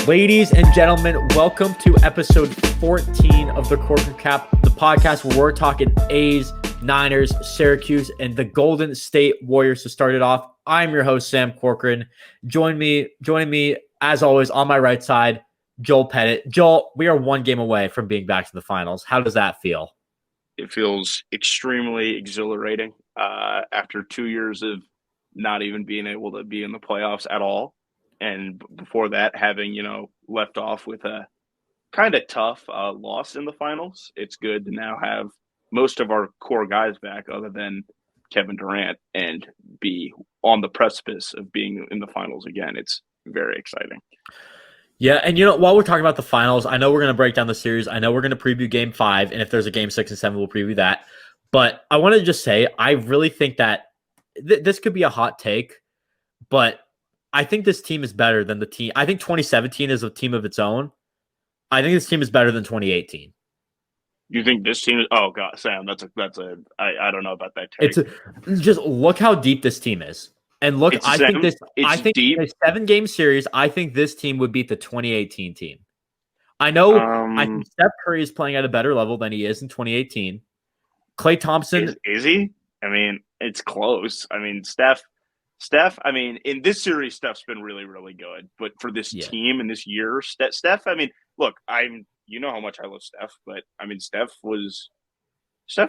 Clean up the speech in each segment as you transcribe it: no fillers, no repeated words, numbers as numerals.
Ladies and gentlemen, welcome to episode 14 of the Corcoran Cap, the podcast where we're talking A's, Niners, Syracuse, and the Golden State Warriors to start it off. I'm your host, Sam Corcoran. Joining me, as always, on my right side, Joel Pettit. Joel, we are one game away from being back to the finals. How does that feel? It feels extremely exhilarating after 2 years of not even being able to be in the playoffs at all. And before that, having, left off with a kind of tough loss in the finals. It's good to now have most of our core guys back other than Kevin Durant and be on the precipice of being in the finals again. It's very exciting. Yeah, and while we're talking about the finals, I know we're going to break down the series. I know we're going to preview Game 5, and if there's a Game 6 and 7, we'll preview that. But I want to just say, I really think that this could be a hot take, but I think this team is better than the team. I think 2017 is a team of its own. I think this team is better than 2018. You think this team is? Oh God, Sam, I don't know about that take. Just look how deep this team is, and look. I think deep. A 7-game series. I think this team would beat the 2018 team. I know. I think Steph Curry is playing at a better level than he is in 2018. Klay Thompson is he? I mean, it's close. I mean, Steph. I mean, in this series, Steph's been really, really good. But for this team and this year, Steph. I mean, look, you know how much I love Steph, but I mean, Steph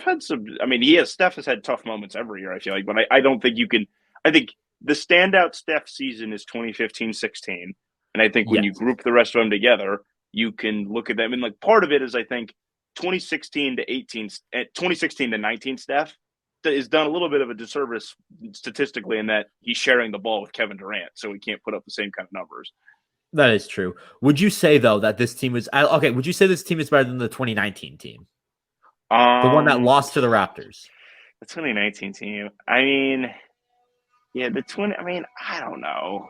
had some. I mean, Steph has had tough moments every year. I feel like, but I don't think you can. I think the standout Steph season is 2015-16, and I think when you group the rest of them together, you can look at them. And like part of it is, I think 2016 to 19 Steph is done a little bit of a disservice statistically in that he's sharing the ball with Kevin Durant, so he can't put up the same kind of numbers. That is true. Would you say, though, that this team is okay? Would you say this team is better than the 2019 team, the one that lost to the Raptors? The 2019 team. I mean, I don't know.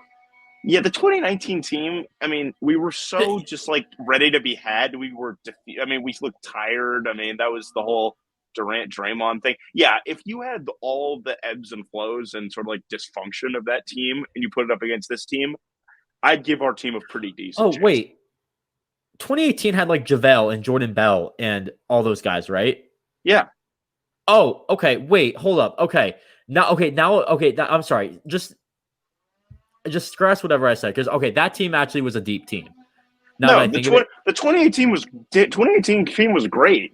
Yeah, the 2019 team. I mean, we were so just like ready to be had. We were. We looked tired. I mean, that was the whole Durant Draymond thing. Yeah, if you had all the ebbs and flows and sort of like dysfunction of that team and you put it up against this team, I'd give our team a pretty decent chance. Wait. 2018 had like JaVale and Jordan Bell and all those guys, right? Yeah. Oh, okay. Wait, hold up. Okay. Now, I'm sorry. Just scratch whatever I said because that team actually was a deep team. The 2018 team was great.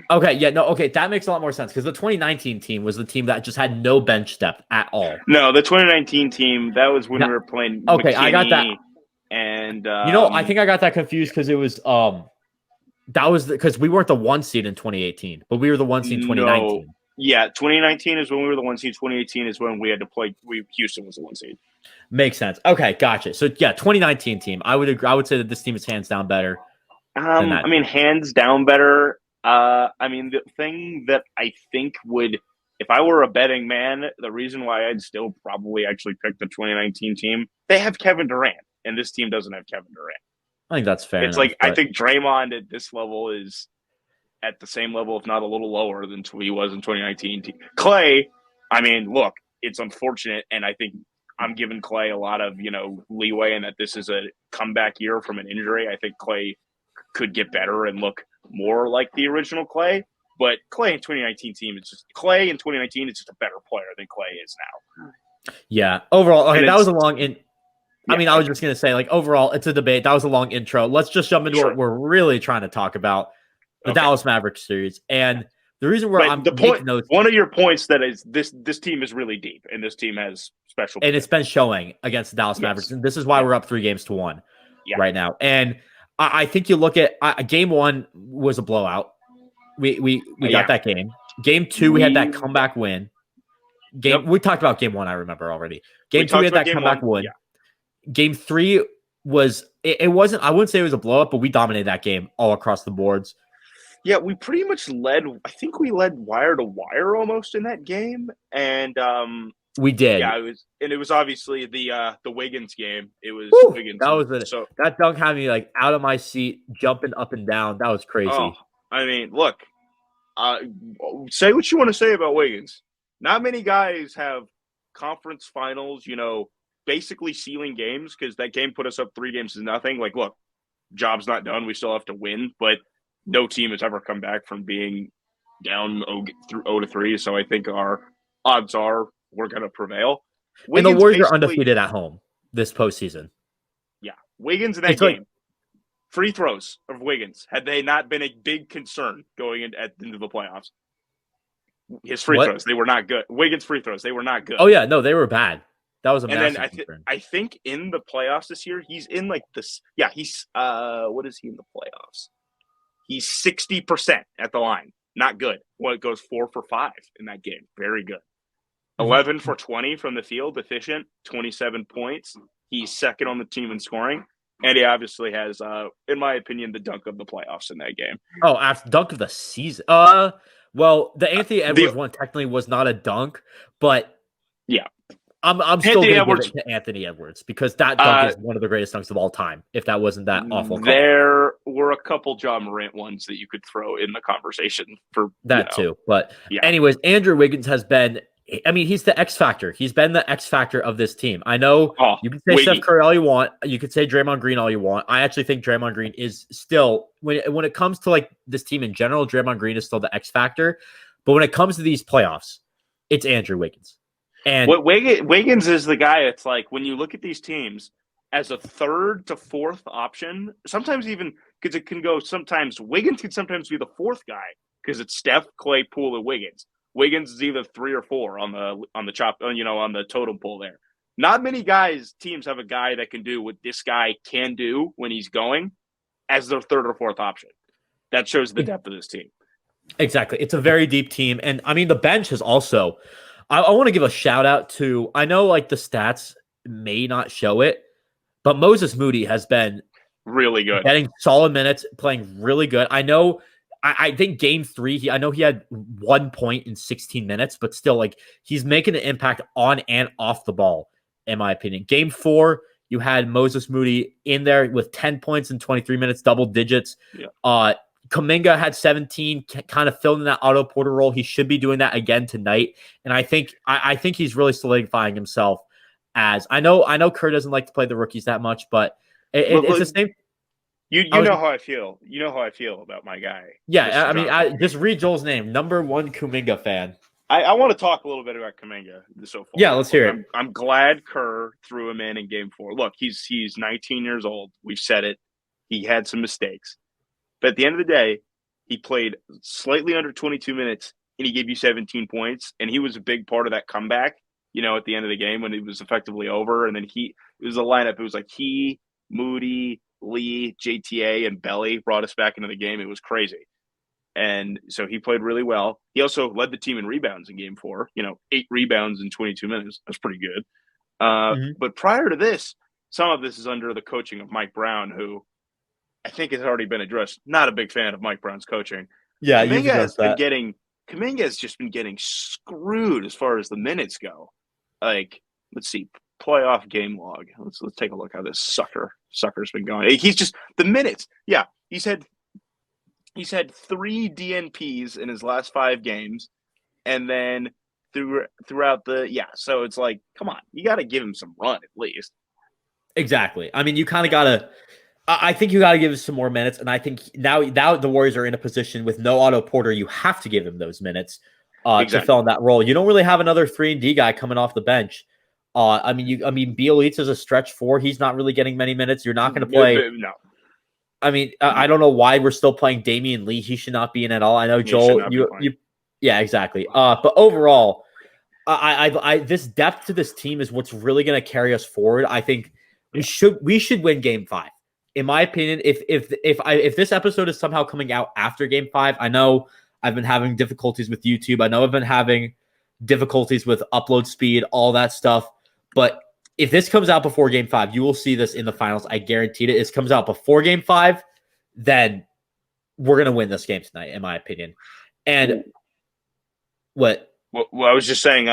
That makes a lot more sense because the 2019 team was the team that just had no bench depth at all. No, the 2019 team, that was when we were playing McKinney, I got that. And I think I got that confused because it was that was because we weren't the 1 seed in 2018, but we were the 1 seed in 2019. No. Yeah, 2019 is when we were the 1 seed. 2018 is when we had to play. Houston was the 1 seed. Makes sense. Okay, gotcha. So 2019 team. I would agree. I would say that this team is hands down better. Hands down better. The thing that I think would, if I were a betting man, the reason why I'd still probably actually pick the 2019 team, they have Kevin Durant, and this team doesn't have Kevin Durant. I think that's fair. It's I think Draymond at this level is at the same level, if not a little lower than he was in 2019. Klay, look, it's unfortunate, and I think I'm giving Klay a lot of, leeway in that this is a comeback year from an injury. I think Klay could get better and look more like the original Klay, but Klay in 2019 team, Klay in 2019 is just a better player than Klay is now. Yeah. Overall, that was a long I was just going to say, overall, it's a debate. That was a long intro. Let's just jump into what we're really trying to talk about, the Dallas Mavericks series. And the reason where one of your points that is this team is really deep, and this team has special players. And it's been showing against the Dallas Mavericks. And this is why we're up 3-1 right now. And I think you look at Game 1 was a blowout. We got that game. Game 2, we had that comeback win. We talked about Game 1, I remember already. Game 2, we had that comeback win. Yeah. Game 3 was it wasn't, I wouldn't say it was a blowout, but we dominated that game all across the boards. Yeah, we pretty much led. I think we led wire to wire almost in that game, and we did. Yeah, it was obviously the Wiggins game. It was Wiggins. That was it. So that dunk had me out of my seat, jumping up and down. That was crazy. Look, say what you want to say about Wiggins. Not many guys have conference finals, basically sealing games because that game put us up 3-0. Like, look, job's not done. We still have to win, but no team has ever come back from being down 0-3. So I think our odds are we're going to prevail. And the Warriors are undefeated at home this postseason. Yeah. Wiggins in that game. Free throws of Wiggins, had they not been a big concern going into the playoffs. His free throws, they were not good. Wiggins' free throws, they were not good. Oh, yeah. No, they were bad. That was a massive concern. I think in the playoffs this year, he's in like this. Yeah, he's what is he in the playoffs? He's 60% at the line. Not good. Well, it goes 4 for 5 in that game. Very good. 11 for 20 from the field, efficient, 27 points. He's second on the team in scoring. And he obviously has, in my opinion, the dunk of the playoffs in that game. Oh, after dunk of the season. Well, the Anthony Edwards one technically was not a dunk, but yeah, I'm still going to give it to Anthony Edwards because that dunk is one of the greatest dunks of all time. If that wasn't that awful, there were a couple John Morant ones that you could throw in the conversation for that too. But anyways, Andrew Wiggins has been. I mean, he's the X factor. He's been the X factor of this team. I know you can say Steph Curry all you want. You could say Draymond Green all you want. I actually think Draymond Green is still, when it comes to like this team in general, Draymond Green is still the X factor. But when it comes to these playoffs, it's Andrew Wiggins. And Wiggins is the guy. It's like when you look at these teams as a third to fourth option, sometimes even because it can go. Sometimes Wiggins can sometimes be the fourth guy because it's Steph, Clay, Poole, and Wiggins. Wiggins is either 3 or 4 on the totem pole there. Not many teams have a guy that can do what this guy can do when he's going as their third or fourth option. That shows the depth of this team. Exactly. It's a very deep team. And I mean, the bench has also, I want to give a shout out to, I know like the stats may not show it, but Moses Moody has been really good, getting solid minutes, playing really good. I think game 3, I know he had 1 point in 16 minutes, but still, like, he's making an impact on and off the ball, in my opinion. Game 4, you had Moses Moody in there with 10 points in 23 minutes, double digits. Yeah. Kuminga had 17, kind of filled in that Otto Porter role. He should be doing that again tonight. And I think he's really solidifying himself as, I know Kerr doesn't like to play the rookies that much, but it's the same. You know how I feel. You know how I feel about my guy. Yeah, I mean, I just read Joel's name. Number 1 Kuminga fan. I want to talk a little bit about Kuminga so far. Yeah, let's hear it. I'm glad Kerr threw him in game 4. Look, he's 19 years old. We've said it. He had some mistakes. But at the end of the day, he played slightly under 22 minutes, and he gave you 17 points. And he was a big part of that comeback, at the end of the game when it was effectively over. And then it was a lineup. It was like he, Moody, Lee, JTA, and Belly brought us back into the game. It was crazy. And so he played really well. He also led the team in rebounds in game 4, 8 rebounds in 22 minutes. That's pretty good. But prior to this, some of this is under the coaching of Mike Brown, who I think has already been addressed. Not a big fan of Mike Brown's coaching. Yeah, Kuminga has just been getting screwed as far as the minutes go. Like, let's see, playoff game log. Let's take a look how this sucker's been going. He's just the minutes. Yeah, he's had 3 DNPs in his last 5 games, and then throughout so it's like, come on, you got to give him some run at least. Exactly. I mean, you kind of got to. I think you got to give him some more minutes, and I think now the Warriors are in a position with no Otto Porter. You have to give him those minutes to fill in that role. You don't really have another 3-and-D guy coming off the bench. Bielitsa is a stretch 4. He's not really getting many minutes. You're not going to play. No. I mean, I don't know why we're still playing Damian Lee. He should not be in at all. I know Joel. Yeah, exactly. But overall, I this depth to this team is what's really going to carry us forward. I think we should win Game 5. In my opinion, if this episode is somehow coming out after Game 5, I know I've been having difficulties with YouTube. I know I've been having difficulties with upload speed, all that stuff. But if this comes out before Game 5, you will see this in the finals. I guarantee it. If it comes out before Game 5, then we're going to win this game tonight, in my opinion. And what? Well, I was just saying,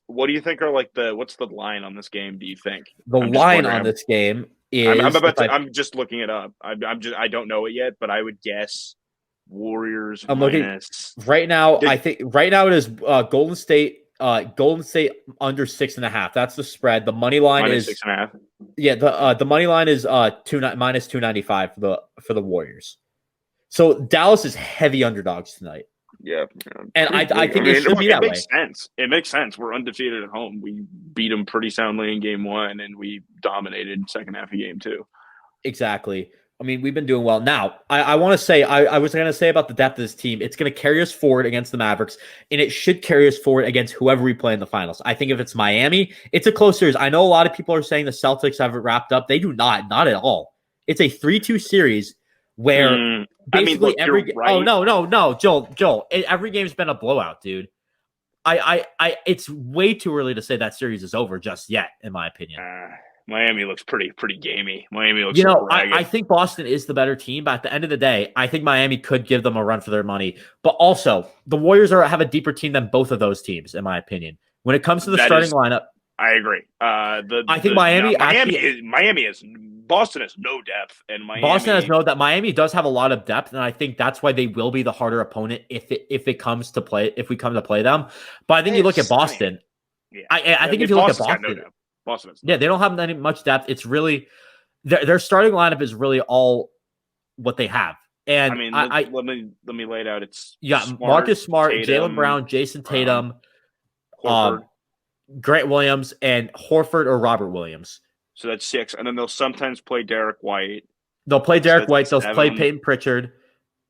what do you think are what's the line on this game, do you think? The line on this game is... I'm just looking it up. I don't know it yet, but I would guess Warriors I'm looking right now. I think right now it is Golden State Golden State under 6.5. That's the spread. The money line minus is 6.5. Yeah, the money line is minus 295 for the Warriors. So Dallas is heavy underdogs tonight. Yeah, and I think it should be that way. It makes sense. We're undefeated at home. We beat them pretty soundly in game 1, and we dominated second half of game 2. Exactly. I mean, we've been doing well. Now, I want to say, I was going to say about the depth of this team, it's going to carry us forward against the Mavericks, and it should carry us forward against whoever we play in the finals. I think if it's Miami, it's a close series. I know a lot of people are saying the Celtics have it wrapped up. They do not at all. It's a 3-2 series where basically every right. Oh, no, Joel, every game's been a blowout, dude. It's way too early to say that series is over just yet, in my opinion. Miami looks pretty gamey. Miami looks. I think Boston is the better team, but at the end of the day, I think Miami could give them a run for their money. But also, the Warriors have a deeper team than both of those teams, in my opinion. When it comes to the starting lineup, I agree. I think Miami is Boston has no depth, and Boston has no depth. Miami does have a lot of depth, and I think that's why they will be the harder opponent if we come to play them. But I think you look at Boston. I think if you look at Boston. They don't have much depth. It's really their starting lineup is really all what they have. And I mean, let me lay it out. It's Marcus Smart, Jaylen Brown, Jason Tatum, Grant Williams, and Horford or Robert Williams. So that's 6, and then they'll sometimes play Derek White. They'll play Derek White. They'll play Peyton Pritchard.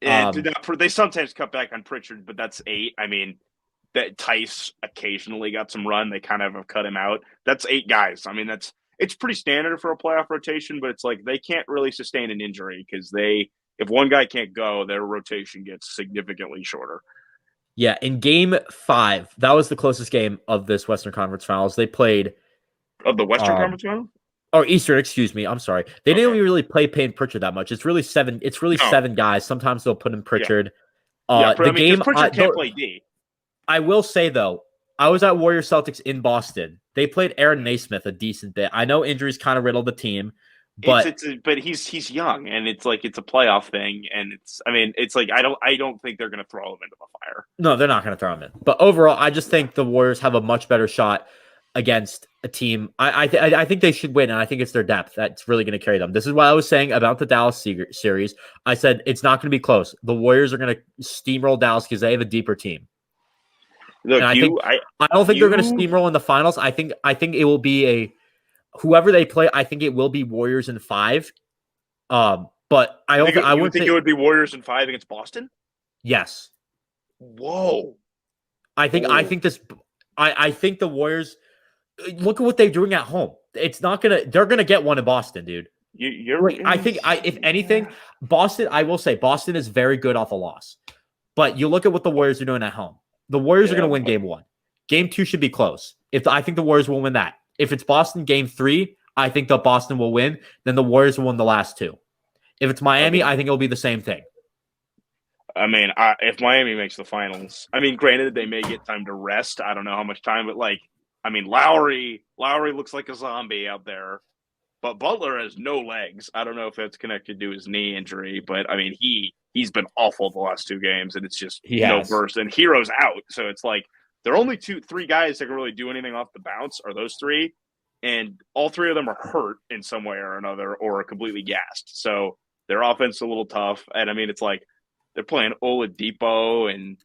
They sometimes cut back on Pritchard, but that's 8. I mean, that Tice occasionally got some run. They kind of have cut him out. That's 8 guys. I mean, it's pretty standard for a playoff rotation, but it's like they can't really sustain an injury because if one guy can't go, their rotation gets significantly shorter. Yeah, in game 5, that was the closest game of this Western Conference Finals. They played of the Western Conference Finals. Or Eastern, excuse me. I'm sorry. They didn't really play Payne Pritchard that much. It's really 7. It's really 7 guys. Sometimes they'll put in Pritchard. Pritchard can't play D. I will say, though, I was at Warriors Celtics in Boston. They played Aaron Naismith a decent bit. I know injuries kind of riddled the team, but but he's young, and it's like it's a playoff thing, and it's like I don't think they're going to throw him into the fire. No, they're not going to throw him in. But overall, I just think the Warriors have a much better shot against a team. I think they should win, and I think it's their depth that's really going to carry them. This is what I was saying about the Dallas series. I said it's not going to be close. The Warriors are going to steamroll Dallas because they have a deeper team. Look, I don't think they're going to steamroll in the finals. I think it will be whoever they play. I think it will be Warriors in 5. But I don't. I wouldn't think it would be Warriors in 5 against Boston. Yes. Whoa. I think the Warriors. Look at what they're doing at home. It's not gonna. They're gonna get one in Boston, dude. I think if anything, Boston. I will say Boston is very good off a loss. But you look at what the Warriors are doing at home. The Warriors are going to win game 1. Game 2 should be close. I think the Warriors will win that. If it's Boston game 3, I think the Boston will win. Then the Warriors will win the last 2. If it's Miami, I think it'll be the same thing. I mean, if Miami makes the finals, I mean, granted, they may get time to rest. I don't know how much time, but Lowry looks like a zombie out there. But Butler has no legs. I don't know if that's connected to his knee injury, but I mean, he's been awful the last 2 games, and it's just no burst. And Hero's out, so it's like there are only 3 guys that can really do anything off the bounce are those 3, and all 3 of them are hurt in some way or another or are completely gassed. So their offense is a little tough, and I mean, it's like they're playing Oladipo and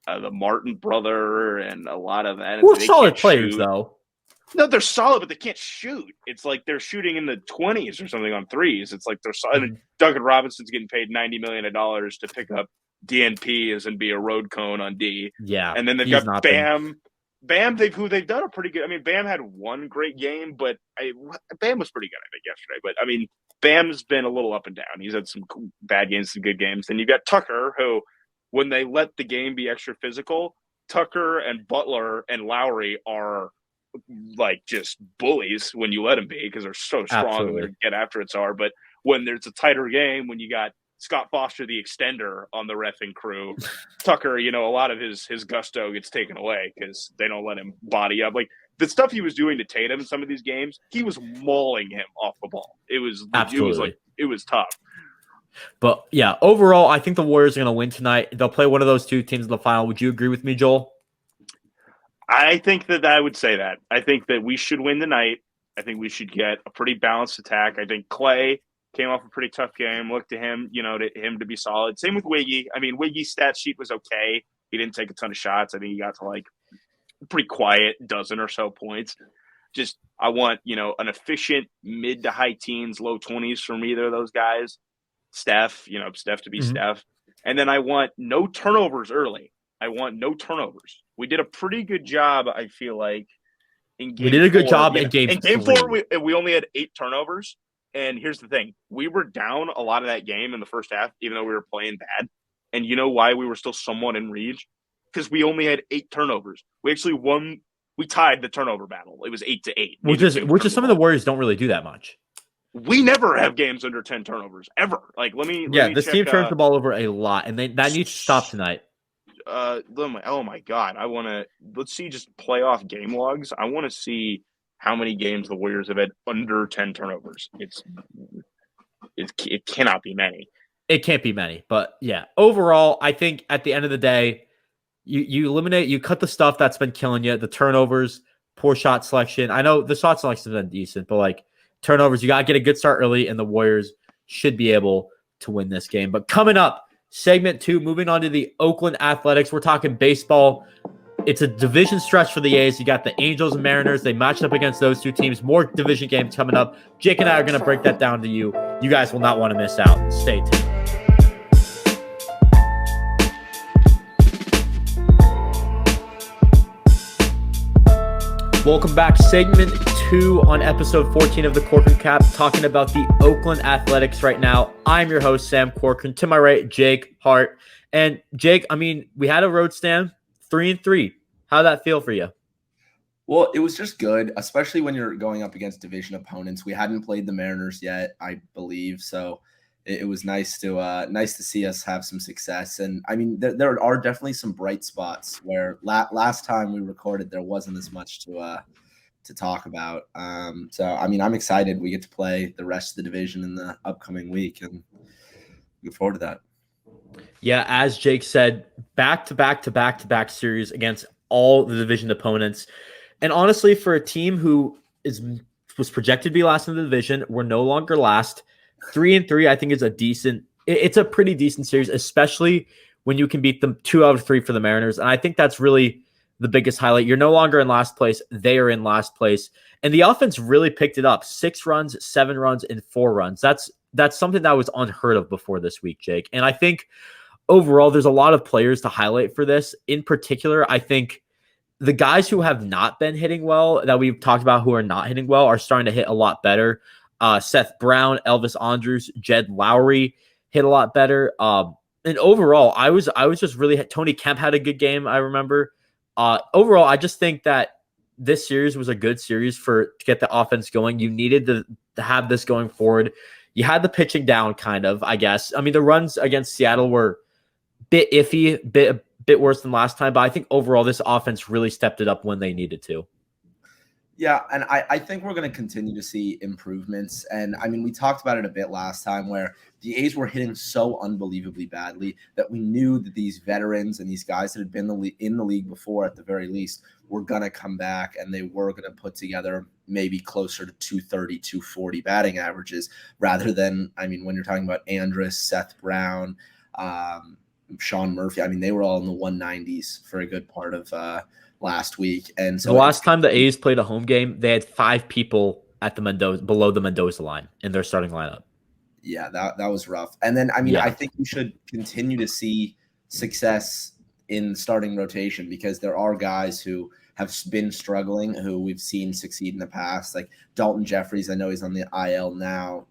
the Martin brother and a lot of that. We're solid players, though. No, they're solid, but they can't shoot. It's like they're shooting in the 20s or something on threes. It's like they're solid. Mm-hmm. Duncan Robinson's getting paid $90 million to pick up DNPs and be a road cone on D. Yeah. And then they've got Bam. Bam, they've done a pretty good. I mean, Bam had one great game, but Bam was pretty good, I think, yesterday. But I mean, Bam's been a little up and down. He's had some bad games, some good games. And you've got Tucker, who, when they let the game be extra physical, Tucker and Butler and Lowry are like just bullies when you let them be because they're so strong and they get after it are. But when there's a tighter game, when you got Scott Foster, the extender, on the reffing crew, Tucker, a lot of his gusto gets taken away because they don't let him body up. Like the stuff he was doing to Tatum in some of these games, he was mauling him off the ball. It was tough. But yeah, overall, I think the Warriors are going to win tonight. They'll play one of those 2 teams in the final. Would you agree with me, Joel? I think that I would say that. I think that we should win tonight. I think we should get a pretty balanced attack. I think Clay came off a pretty tough game. Look to him, to be solid. Same with Wiggy. I mean, Wiggy's stat sheet was okay. He didn't take a ton of shots. I think he got to like pretty quiet dozen or so points. Just I want, an efficient mid to high teens, low 20s from either of those guys. Steph to be Steph. And then I want no turnovers early. I want no turnovers. We did a pretty good job, I feel like, in game 4. We did a good job in game 3. In game 4, we only had 8 turnovers. And here's the thing. We were down a lot of that game in the first half, even though we were playing bad. And you know why we were still somewhat in reach? Because we only had 8 turnovers. We actually won. We tied the turnover battle. It was 8-8. Which is some of the Warriors don't really do that much. We never have games under 10 turnovers ever. Like, let me this check, team turns the ball over a lot, and that needs to stop tonight. Oh my God! Let's see just playoff game logs. I want to see how many games the Warriors have had under 10 turnovers. It cannot be many. It can't be many, but yeah. Overall, I think at the end of the day, you cut the stuff that's been killing you, the turnovers, poor shot selection. I know the shot selection has been decent, but like turnovers, you got to get a good start early, and the Warriors should be able to win this game. But coming up, segment 2, moving on to the Oakland Athletics. We're talking baseball. It's a division stretch for the A's. You got the Angels and Mariners. They matched up against those two teams. More division games coming up. Jake and I are going to break that down to you. You guys will not want to miss out. Stay tuned. Welcome back. Segment 2 on episode 14 of the Corcoran Cap, talking about the Oakland Athletics right now. I'm your host, Sam Corcoran. To my right, Jake Hart. And Jake, we had a road stand, 3-3. How'd that feel for you? Well, it was just good, especially when you're going up against division opponents. We hadn't played the Mariners yet, I believe, so it was nice to see us have some success. And there are definitely some bright spots where last time we recorded there wasn't as much to talk about. So I'm excited. We get to play the rest of the division in the upcoming week, and look forward to that. Yeah, as Jake said, back-to-back series against all the division opponents. And honestly, for a team who was projected to be last in the division, we're no longer last. 3-3, I think, is it's a pretty decent series, especially when you can beat them 2 out of 3 for the Mariners. And I think that's really the biggest highlight. You're no longer in last place. They are in last place. And the offense really picked it up. 6 runs, 7 runs, and 4 runs. That's something that was unheard of before this week, Jake. And I think overall, there's a lot of players to highlight for this. In particular, I think the guys who have not been hitting well, that we've talked about who are not hitting well, are starting to hit a lot better. Seth Brown, Elvis Andrus, Jed Lowry hit a lot better. And overall, I was just really Tony Kemp had a good game, I remember. Overall, I just think that this series was a good series to get the offense going. You needed to have this going forward. You had the pitching down, kind of, I guess. The runs against Seattle were a bit iffy, bit worse than last time, but I think overall this offense really stepped it up when they needed to. Yeah, and I think we're going to continue to see improvements. And we talked about it a bit last time where the A's were hitting so unbelievably badly that we knew that these veterans and these guys that had been in the league before, at the very least, were going to come back and they were going to put together maybe closer to 230, 240 batting averages rather than, when you're talking about Andrus, Seth Brown, Sean Murphy, they were all in the 190s for a good part of last week. And so the last time the A's played a home game, they had 5 people at below the Mendoza line in their starting lineup. Yeah, that was rough. And then I think we should continue to see success in starting rotation because there are guys who have been struggling who we've seen succeed in the past, like Dalton Jeffries. I know he's on the IL now.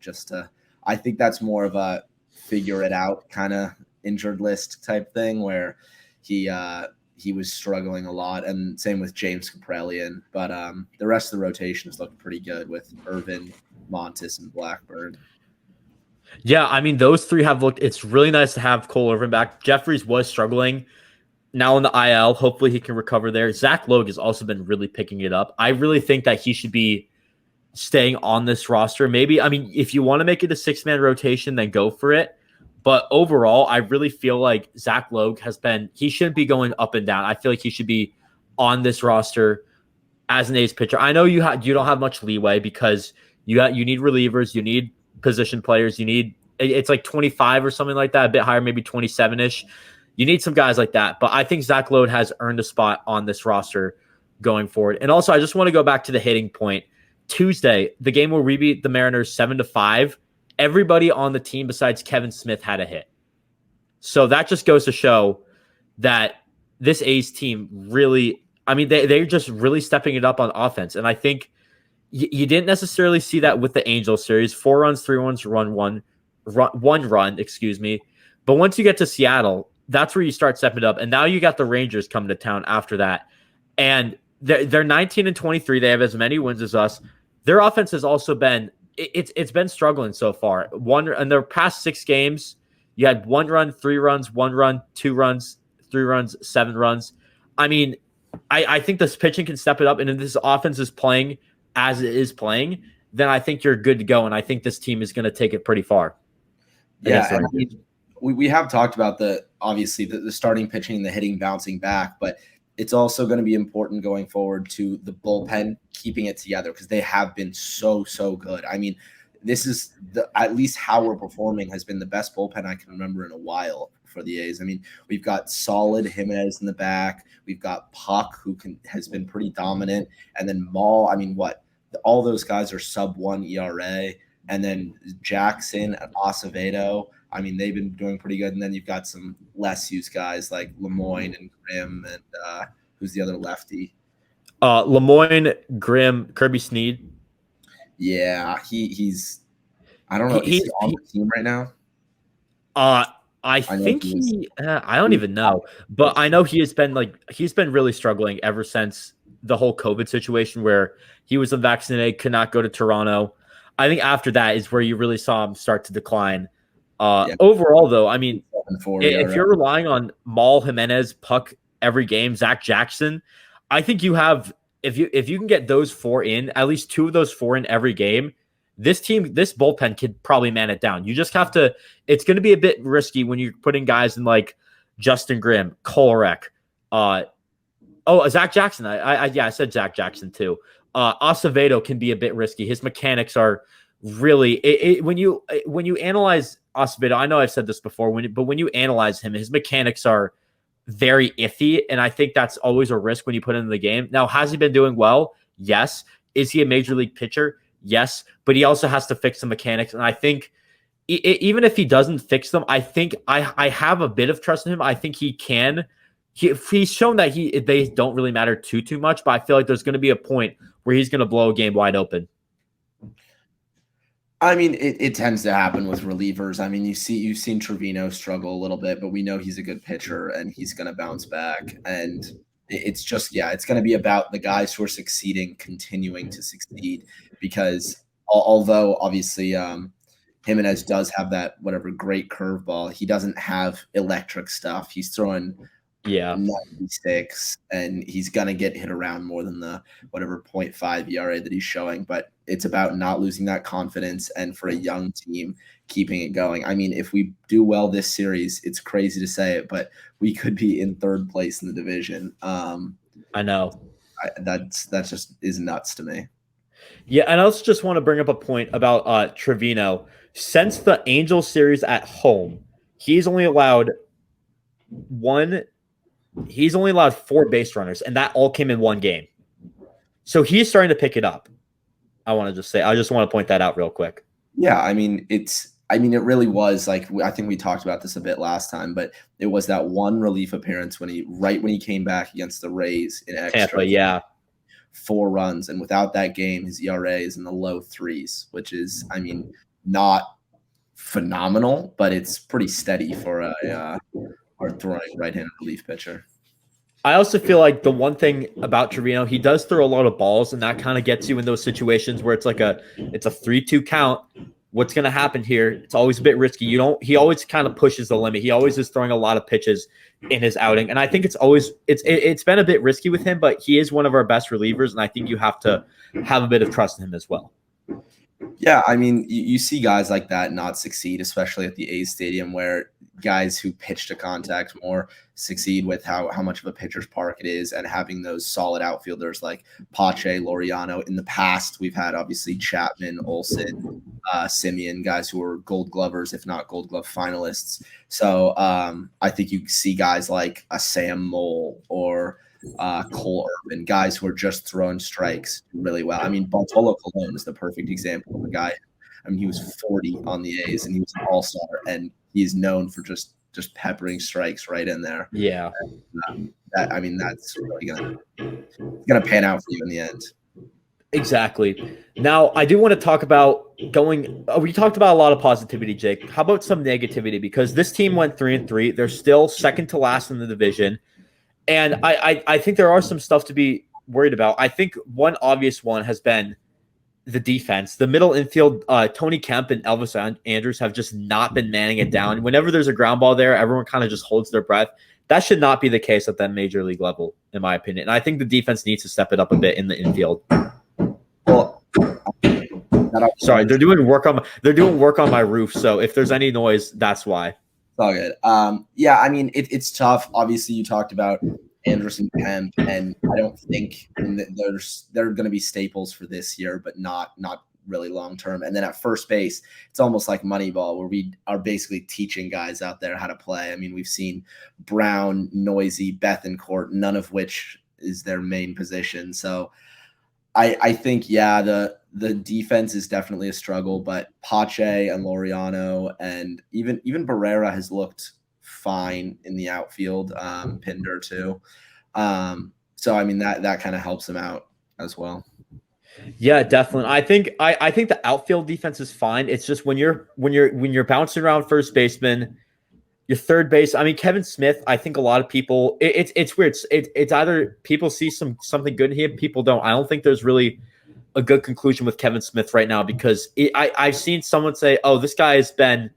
I think that's more of a figure it out kind of injured list type thing where he was struggling a lot, and same with James Kaprelian. But the rest of the rotation has looked pretty good with Irvin, Montes, and Blackburn. Yeah, those 3 have looked – it's really nice to have Cole Irvin back. Jeffries was struggling. Now in the IL, hopefully he can recover there. Zach Logue has also been really picking it up. I really think that he should be staying on this roster. Maybe, if you want to make it a 6-man rotation, then go for it. But overall, I really feel like Zach Logue he shouldn't be going up and down. I feel like he should be on this roster as an ace pitcher. I know you don't have much leeway because you need relievers, you need position players, you need it's like 25 or something like that, a bit higher, maybe 27-ish. You need some guys like that. But I think Zach Lowe has earned a spot on this roster going forward. And also, I just want to go back to the hitting point. Tuesday, the game where we beat the Mariners 7-5, everybody on the team besides Kevin Smith had a hit. So that just goes to show that this A's team really, I mean, they're just really stepping it up on offense. And I think you didn't necessarily see that with the Angels series. 4 runs, 3 runs, one run, excuse me. But once you get to Seattle, that's where you start stepping it up. And now you got the Rangers coming to town after that. And they're 19-23. They have as many wins as us. Their offense has also been it's been struggling so far. In their past 6 games, you had 1 run, 3 runs, 1 run, 2 runs, 3 runs, 7 runs. I mean, I think this pitching can step it up, and if this offense is playing as it is playing, then I think you're good to go, and I think this team is going to take it pretty far. Yeah, we have talked about obviously the starting pitching and the hitting bouncing back, but it's also going to be important going forward to the bullpen keeping it together because they have been so good. I mean, this is at least how we're performing has been the best bullpen I can remember in a while for the A's. I mean, we've got solid Jimenez in the back. We've got Puck, who has been pretty dominant. And then Maul, I mean, all those guys are sub-1 ERA. And then Jackson and Acevedo, I mean, they've been doing pretty good. And then you've got some less used guys like Lemoyne and Grimm and who's the other lefty? Lemoyne, Grimm, Kirby Snead. Yeah, he's – I don't know. Is he on the team right now? I think I don't even know. But I know he's been really struggling ever since the whole COVID situation where he was unvaccinated, could not go to Toronto. I think after that is where you really saw him start to decline. Overall, though, I mean, if you're relying on Maul, Jimenez, Puck every game, Zach Jackson, I think you have if you can get those 4 in, at least 2 of those 4 in every game, this bullpen could probably man it down. You just have to. It's going to be a bit risky when you're putting guys in like Justin Grimm, Kolarek, Zach Jackson. I said Zach Jackson too. Acevedo can be a bit risky. His mechanics are really when you analyze Acevedo. I know I've said this before, but when you analyze him, his mechanics are very iffy, and I think that's always a risk when you put him in the game. Now, has he been doing well? Yes. Is he a major league pitcher? Yes, but he also has to fix the mechanics, and I think even if he doesn't fix them, I think I have a bit of trust in him. I think he can. He's shown that they don't really matter too much, but I feel like there's going to be a point where he's going to blow a game wide open. I mean, it tends to happen with relievers. I mean, you've seen Trevino struggle a little bit, but we know he's a good pitcher and he's going to bounce back. And it's just, it's going to be about the guys who are succeeding, continuing to succeed, because although obviously Jimenez does have that great curveball, he doesn't have electric stuff. He's throwing 96, and he's gonna get hit around more than the 0.5 ERA that he's showing. But it's about not losing that confidence, and for a young team, keeping it going. I mean, if we do well this series, it's crazy to say it, but we could be in 3rd place in the division. I know that just is nuts to me. Yeah, and I also just want to bring up a point about Trevino. Since the Angels series at home, he's only allowed 4 base runners, and that all came in 1 game. So he's starting to pick it up. I just want to point that out real quick. Yeah, I mean, it really was like, I think we talked about this a bit last time, but it was that 1 relief appearance when he came back against the Rays in extra. Tampa, 4 runs, and without that game, his ERA is in the low 3s, which is, I mean, not phenomenal, but it's pretty steady for a hard-throwing right-handed relief pitcher. I also feel like the one thing about Trevino, he does throw a lot of balls, and that kind of gets you in those situations where it's a 3-2 count. What's going to happen here? It's always a bit risky. He always kind of pushes the limit. He always is throwing a lot of pitches in his outing, and I think it's been a bit risky with him, but he is one of our best relievers, and I think you have to have a bit of trust in him as well. Yeah, I mean, you see guys like that not succeed, especially at the A's stadium, where guys who pitch to contact more succeed with how much of a pitcher's park it is, and having those solid outfielders like Pache, Laureano. In the past, we've had obviously Chapman, Olson, Simeon, guys who are Gold Glovers, if not Gold Glove finalists. So I think you see guys like a Sam Mole or Cole Irvin, guys who are just throwing strikes really well. I mean, Bartolo Colon is the perfect example of a guy. I mean, he was 40 on the A's and he was an all-star, and he's known for just peppering strikes right in there. Yeah. And, that's really gonna pan out for you in the end. Exactly. Now, I do want to talk about we talked about a lot of positivity, Jake. How about some negativity? Because this team went 3-3. They're still second to last in the division. And I think there are some stuff to be worried about. I think one obvious one has been the defense. The middle infield, Tony Kemp and Elvis Andrews have just not been manning it down. Whenever there's a ground ball there, everyone kind of just holds their breath. That should not be the case at that major league level, in my opinion. And I think the defense needs to step it up a bit in the infield. Well, sorry, they're doing work on my roof. So if there's any noise, that's why. It's all good. Yeah, I mean, it's tough. Obviously, you talked about Anderson, Kemp, and I don't think they're going to be staples for this year, but not really long term. And then at first base, it's almost like Moneyball, where we are basically teaching guys out there how to play. I mean, we've seen Brown, Noisy, Bethancourt, none of which is their main position. So I think, yeah, the defense is definitely a struggle, but Pache and Laureano and even Barrera has looked fine in the outfield, Pinder too. So I mean that kind of helps him out as well. Yeah, definitely. I think the outfield defense is fine. It's just when you're bouncing around first baseman, your third base. I mean, Kevin Smith. I think a lot of people. It's weird. It's either people see something good in him, people don't. I don't think there's really a good conclusion with Kevin Smith right now, because I've seen someone say, "Oh, this guy has been."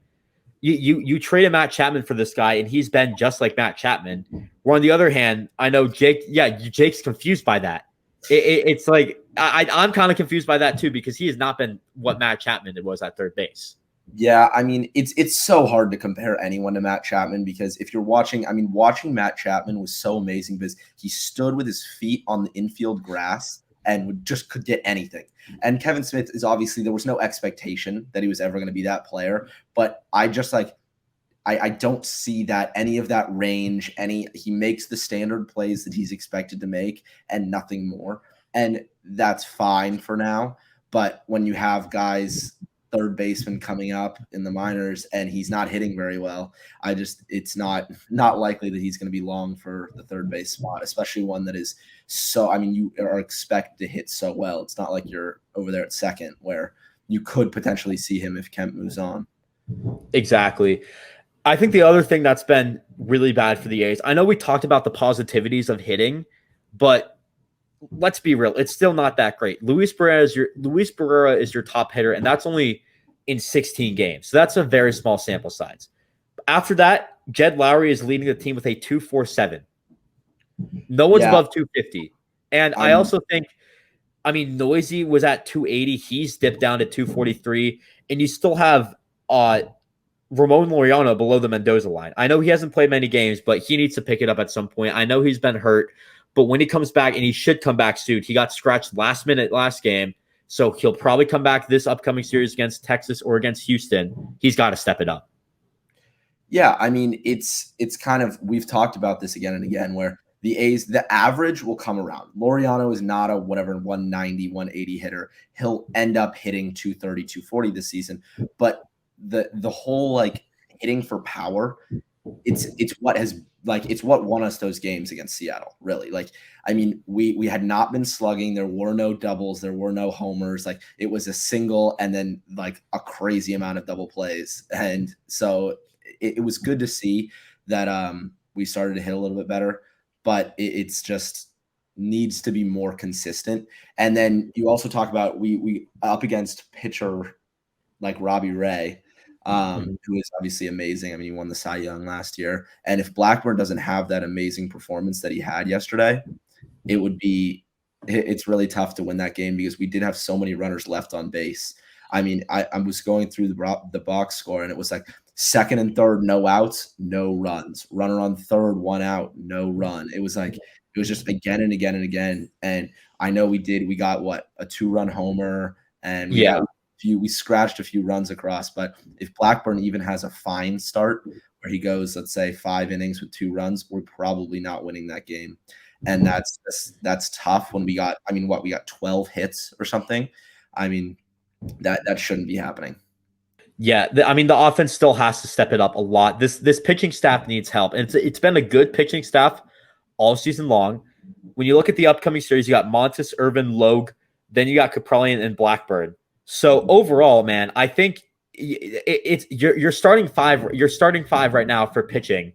You traded Matt Chapman for this guy, and he's been just like Matt Chapman. Where on the other hand, I know Jake. Yeah, Jake's confused by that. It's like I'm kind of confused by that too, because he has not been what Matt Chapman was at third base. Yeah, I mean, it's so hard to compare anyone to Matt Chapman, because if you're watching – Matt Chapman was so amazing because he stood with his feet on the infield grass and could get anything. And Kevin Smith is obviously – there was no expectation that he was ever going to be that player, but I just I don't see that any of that range. He makes the standard plays that he's expected to make and nothing more. And that's fine for now. But when you have guys – third baseman coming up in the minors and he's not hitting very well, it's not likely that he's going to be long for the third base spot, especially one that is so, I mean, you are expected to hit so well. It's not like you're over there at second where you could potentially see him if Kemp moves on. Exactly. I think the other thing that's been really bad for the A's, I know we talked about the positivities of hitting, but let's be real, it's still not that great. Luis Barrera is your top hitter, and that's only in 16 games. So that's a very small sample size. After that, Jed Lowry is leading the team with a 2.47. No one's above 250. And I also think, I mean, Noisy was at 280. He's dipped down to 243. And you still have Ramon Laureano below the Mendoza line. I know he hasn't played many games, but he needs to pick it up at some point. I know he's been hurt. But when he comes back, and he should come back soon, he got scratched last minute last game. So he'll probably come back this upcoming series against Texas or against Houston. He's got to step it up. Yeah, I mean, it's kind of, we've talked about this again and again, where the A's, the average will come around. Laureano is not a 190, 180 hitter. He'll end up hitting 230, 240 this season. But the whole hitting for power, it's what won us those games against Seattle, really. I mean, we had not been slugging. There were no doubles. There were no homers. It was a single and then a crazy amount of double plays. And so it was good to see that we started to hit a little bit better, but it's just needs to be more consistent. And then you also talk about we up against pitcher like Robbie Ray, who is obviously amazing. I mean, he won the Cy Young last year. And if Blackburn doesn't have that amazing performance that he had yesterday, it's really tough to win that game, because we did have so many runners left on base. I mean, I was going through the box score, and it was like second and third, no outs, no runs. Runner on third, 1 out, no run. It was just again and again and again. And I know we got what, a 2-run homer, and we scratched a few runs across. But if Blackburn even has a fine start where he goes, let's say 5 innings with 2 runs, we're probably not winning that game. And that's tough when we got 12 hits or something. I mean, that shouldn't be happening. Yeah, the offense still has to step it up a lot. This pitching staff needs help, and it's been a good pitching staff all season long. When you look at the upcoming series, you got Montes, Irvin, Logue, then you got Kaprelian and Blackburn. So overall, man, I think it's you're starting 5. You're starting 5 right now for pitching.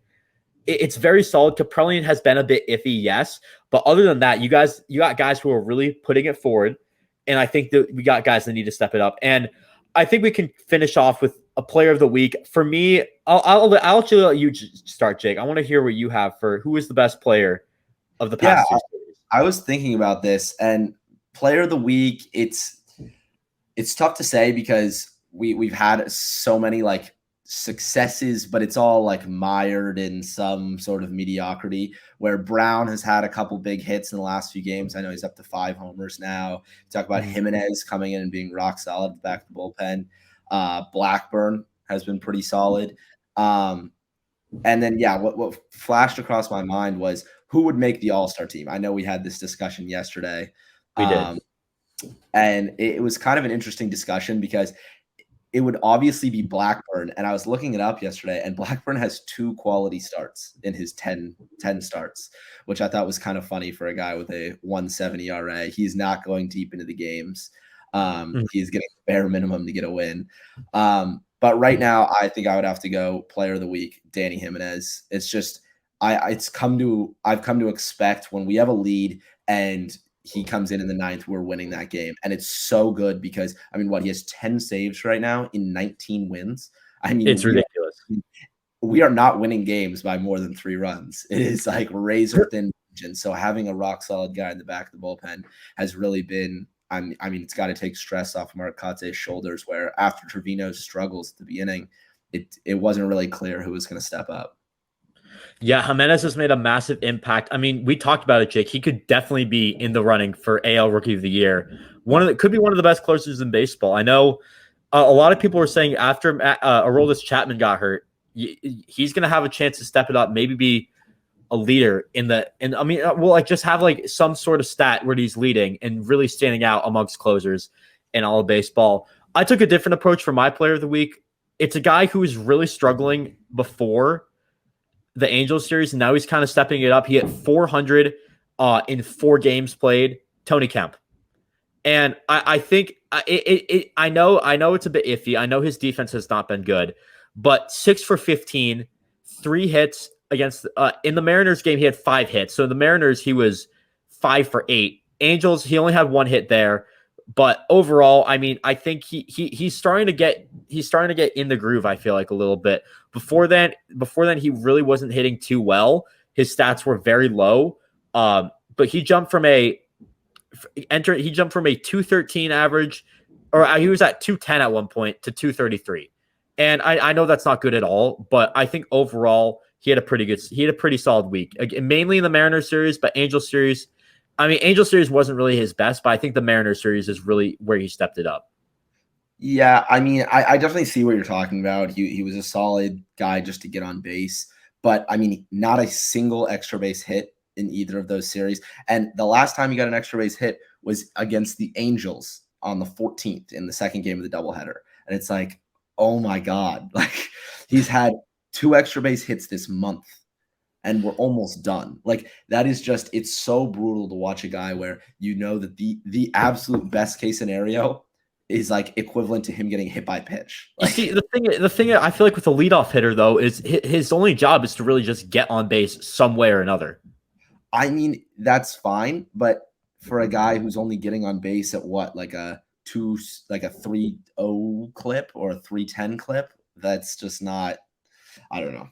It's very solid. Kaprelian has been a bit iffy, yes, but other than that, you got guys who are really putting it forward, and I think that we got guys that need to step it up. And I think we can finish off with a player of the week. For me, I'll actually let you start, Jake. I want to hear what you have for who is the best player of the past 2 series. I was thinking about this, and player of the week, it's tough to say because we've had so many like successes, but it's all like mired in some sort of mediocrity, where Brown has had a couple big hits in the last few games. I know he's up to 5 homers now. Talk about Jimenez coming in and being rock solid back to the bullpen. Blackburn has been pretty solid. And then, what flashed across my mind was who would make the All-Star team. I know we had this discussion yesterday. We did. And it was kind of an interesting discussion because it would obviously be Blackburn. And I was looking it up yesterday, and Blackburn has 2 quality starts in his 10 starts, which I thought was kind of funny for a guy with a 1.70 ERA. He's not going deep into the games. He's getting the bare minimum to get a win. But right now, I think I would have to go player of the week, Danny Jimenez. It's just I've come to expect when we have a lead and he comes in the 9th, we're winning that game. And it's so good because, he has 10 saves right now in 19 wins. It's ridiculous. We are not winning games by more than 3 runs. It is like razor thin. So having a rock solid guy in the back of the bullpen has really been, it's got to take stress off Mark Kotze's shoulders, where after Trevino's struggles at the beginning, it wasn't really clear who was going to step up. Yeah, Jimenez has made a massive impact. We talked about it, Jake. He could definitely be in the running for AL Rookie of the Year. Could be one of the best closers in baseball. I know a lot of people were saying after Aroldis Chapman got hurt, he's going to have a chance to step it up, maybe be a leader just have like some sort of stat where he's leading and really standing out amongst closers in all of baseball. I took a different approach for my player of the week. It's a guy who was really struggling before the Angels series, and now he's kind of stepping it up. He hit 400 in 4 games played. Tony Kemp, and I think I know it's a bit iffy. I know his defense has not been good, but 6 for 15, 3 hits against. In the Mariners game, he had 5 hits. So in the Mariners, he was 5 for 8. Angels, he only had 1 hit there. But overall, I think he's starting to get in the groove. I feel like a little bit. Before then, he really wasn't hitting too well. His stats were very low. But he jumped from a 213 average, or he was at 210 at one point to 233. And I know that's not good at all, but I think overall he had a pretty solid week. Mainly in the Mariners series, but Angel series. Angel series wasn't really his best, but I think the Mariners series is really where he stepped it up. Yeah, I definitely see what you're talking about. He was a solid guy just to get on base, but not a single extra base hit in either of those series. And the last time he got an extra base hit was against the Angels on the 14th in the second game of the doubleheader. And it's like, oh my God, like he's had 2 extra base hits this month. And we're almost done. Like that is just, it's so brutal to watch a guy where that the absolute best case scenario is like equivalent to him getting hit by a pitch. Like, see, the thing I feel like with the leadoff hitter though is his only job is to really just get on base some way or another. That's fine, but for a guy who's only getting on base at what, like a 3.0 clip or a 3.10 clip, that's just not. I don't know.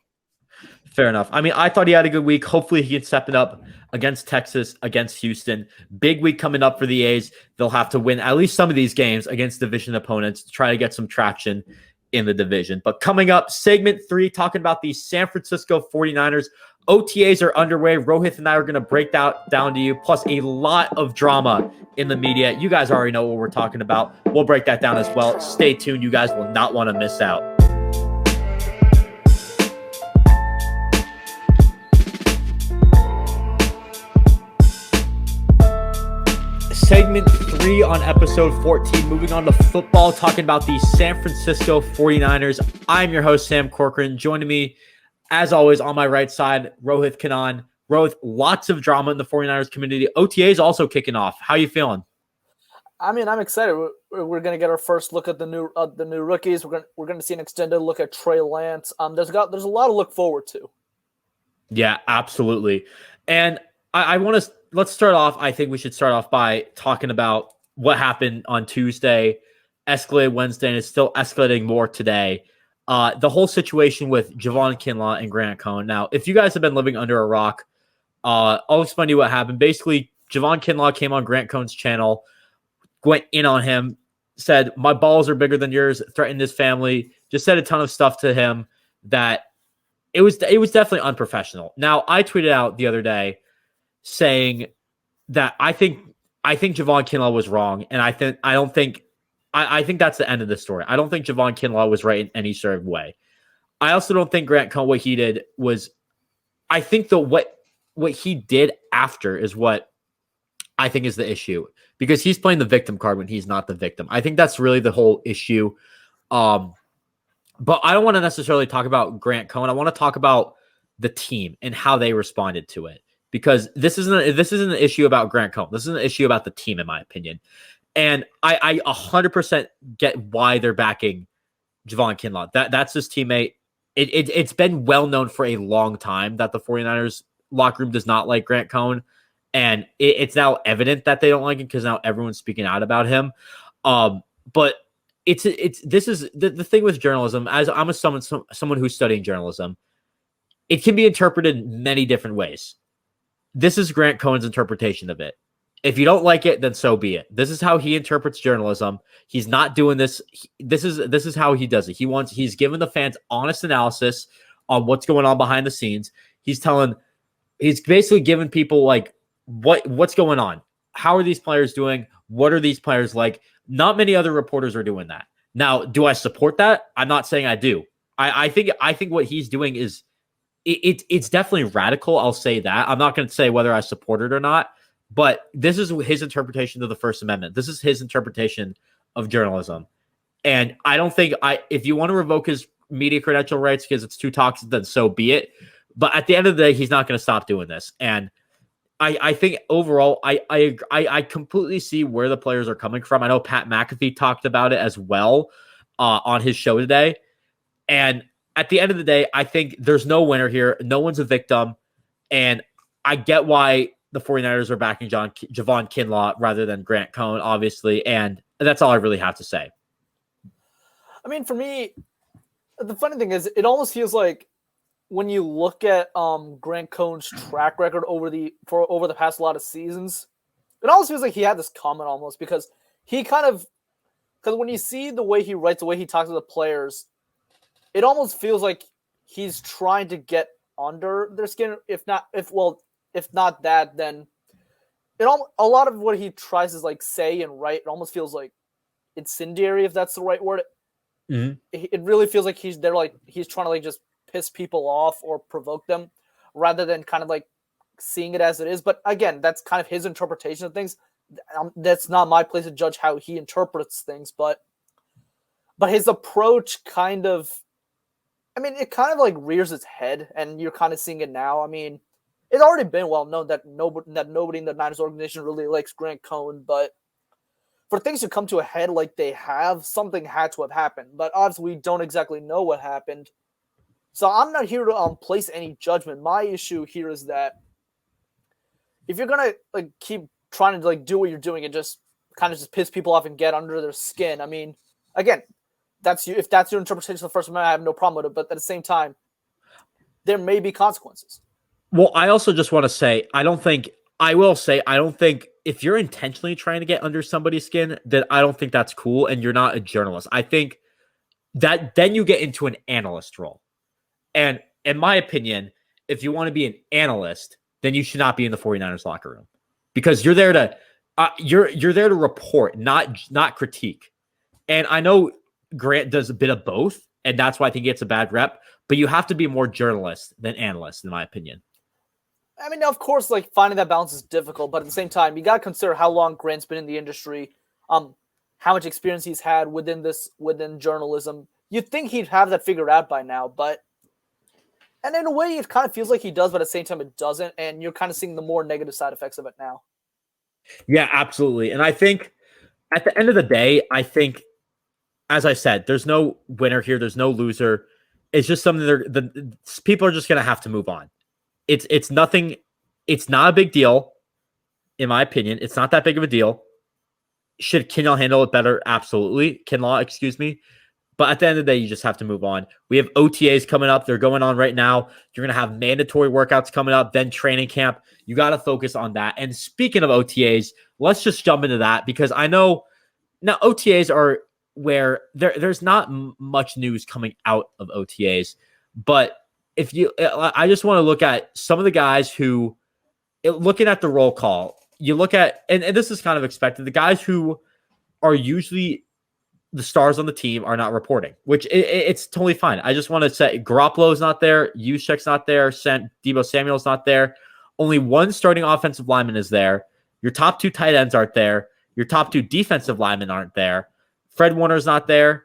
Fair enough. I mean, I thought he had a good week. Hopefully he can step it up against Texas, against Houston. Big week coming up for the A's. They'll have to win at least some of these games against division opponents to try to get some traction in the division. But coming up, segment 3, talking about the San Francisco 49ers. OTAs are underway. Rohit and I are going to break that down to you, plus a lot of drama in the media. You guys already know what we're talking about. We'll break that down as well. Stay tuned. You guys will not want to miss out. Segment 3 on episode 14. Moving on to football, talking about the San Francisco 49ers. I'm your host, Sam Corcoran. Joining me, as always, on my right side, Rohit Cohn. Rohit, lots of drama in the 49ers community. OTA is also kicking off. How you feeling? I mean, I'm excited. We're going to get our first look at the new rookies. We're going to see an extended look at Trey Lance. There's a lot to look forward to. Yeah, absolutely. And I want to let's start off. I think we should start off by talking about what happened on Tuesday, escalated Wednesday, and it's still escalating more today. The whole situation with Javon, Kinlaw, and Grant Cohn. Now, if you guys have been living under a rock, I'll explain to you what happened. Basically, Javon Kinlaw came on Grant Cohn's channel, went in on him, said, "My balls are bigger than yours," threatened his family, just said a ton of stuff to him that it was definitely unprofessional. Now, I tweeted out the other day saying that I think Javon Kinlaw was wrong, and I think that's the end of the story. I don't think Javon Kinlaw was right in any sort of way. I also don't think Grant Cohn, what he did was, I think what he did after is what I think is the issue, because he's playing the victim card when he's not the victim. I think that's really the whole issue. But I don't want to necessarily talk about Grant Cohn. I want to talk about the team and how they responded to it, because this isn't an issue about Grant Cohn. This is an issue about the team, in my opinion. And I 100% get why they're backing Javon Kinlaw. That's his teammate. It's been well known for a long time that the 49ers locker room does not like Grant Cohn. And it's now evident that they don't like him because now everyone's speaking out about him. But this is the thing with journalism. As I'm someone who's studying journalism, it can be interpreted many different ways. This is Grant Cohn's interpretation of it. If you don't like it, then so be it. This is how he interprets journalism. He's not doing this. This is how he does it. He's giving the fans honest analysis on what's going on behind the scenes. He's basically giving people like what's going on. How are these players doing? What are these players like? Not many other reporters are doing that. Now, do I support that? I'm not saying I do. I think what he's doing is it's definitely radical. I'll say that. I'm not going to say whether I support it or not. But this is his interpretation of the First Amendment. This is his interpretation of journalism. And I don't think if you want to revoke his media credential rights because it's too toxic, then so be it. But at the end of the day, he's not going to stop doing this. And I think overall, I completely see where the players are coming from. I know Pat McAfee talked about it as well on his show today. And at the end of the day, I think there's no winner here. No one's a victim. And I get why the 49ers are backing Javon Kinlaw rather than Grant Cohn, obviously. And that's all I really have to say. I mean, for me, the funny thing is it almost feels like when you look at Grant Cohn's track record over the past lot of seasons, it almost feels like he had this comment almost because because when you see the way he writes, the way he talks to the players, it almost feels like he's trying to get under their skin. If not that, then a lot of what he tries to like say and write, it almost feels like incendiary, if that's the right word. Mm-hmm. It really feels like he's trying to like just piss people off or provoke them rather than kind of like seeing it as it is. But again, that's kind of his interpretation of things. That's not my place to judge how he interprets things, but his approach kind of, I mean, it kind of like rears its head, and you're kind of seeing it now. I mean, it's already been well known that nobody in the Niners organization really likes Grant Cohn, but for things to come to a head like they have, something had to have happened. But obviously, we don't exactly know what happened. So I'm not here to place any judgment. My issue here is that if you're gonna like keep trying to like do what you're doing and just kind of just piss people off and get under their skin, I mean, again, that's you. If that's your interpretation of the First Amendment, I have no problem with it. But at the same time, there may be consequences. Well, I also just want to say, I don't think if you're intentionally trying to get under somebody's skin, then I don't think that's cool and you're not a journalist. I think that then you get into an analyst role. And in my opinion, if you want to be an analyst, then you should not be in the 49ers locker room because you're there to you're there to report, not critique. And I know Grant does a bit of both, and that's why I think he gets a bad rep, but you have to be more journalist than analyst, in my opinion. I mean, of course, like finding that balance is difficult, but at the same time, you got to consider how long Grant's been in the industry, how much experience he's had within journalism. You'd think he'd have that figured out by now, and in a way, it kind of feels like he does, but at the same time, it doesn't, and you're kind of seeing the more negative side effects of it now. Yeah, absolutely. And I think at the end of the day, as I said, there's no winner here. There's no loser. It's just something the people are just going to have to move on. It's nothing. It's not a big deal, in my opinion. It's not that big of a deal. Should Kinlaw handle it better? Absolutely. Kinlaw, excuse me. But at the end of the day, you just have to move on. We have OTAs coming up. They're going on right now. You're going to have mandatory workouts coming up, then training camp. You got to focus on that. And speaking of OTAs, let's just jump into that because I know now OTAs are where there's not much news coming out of OTAs. But I just want to look at some of the guys who, looking at the roll call, you look at, and this is kind of expected, the guys who are usually the stars on the team are not reporting, which it's totally fine. I just want to say Garoppolo's not there. Juszczyk's not there. Deebo Samuel's not there. Only one starting offensive lineman is there. Your top two tight ends aren't there. Your top two defensive linemen aren't there. Fred Warner's not there.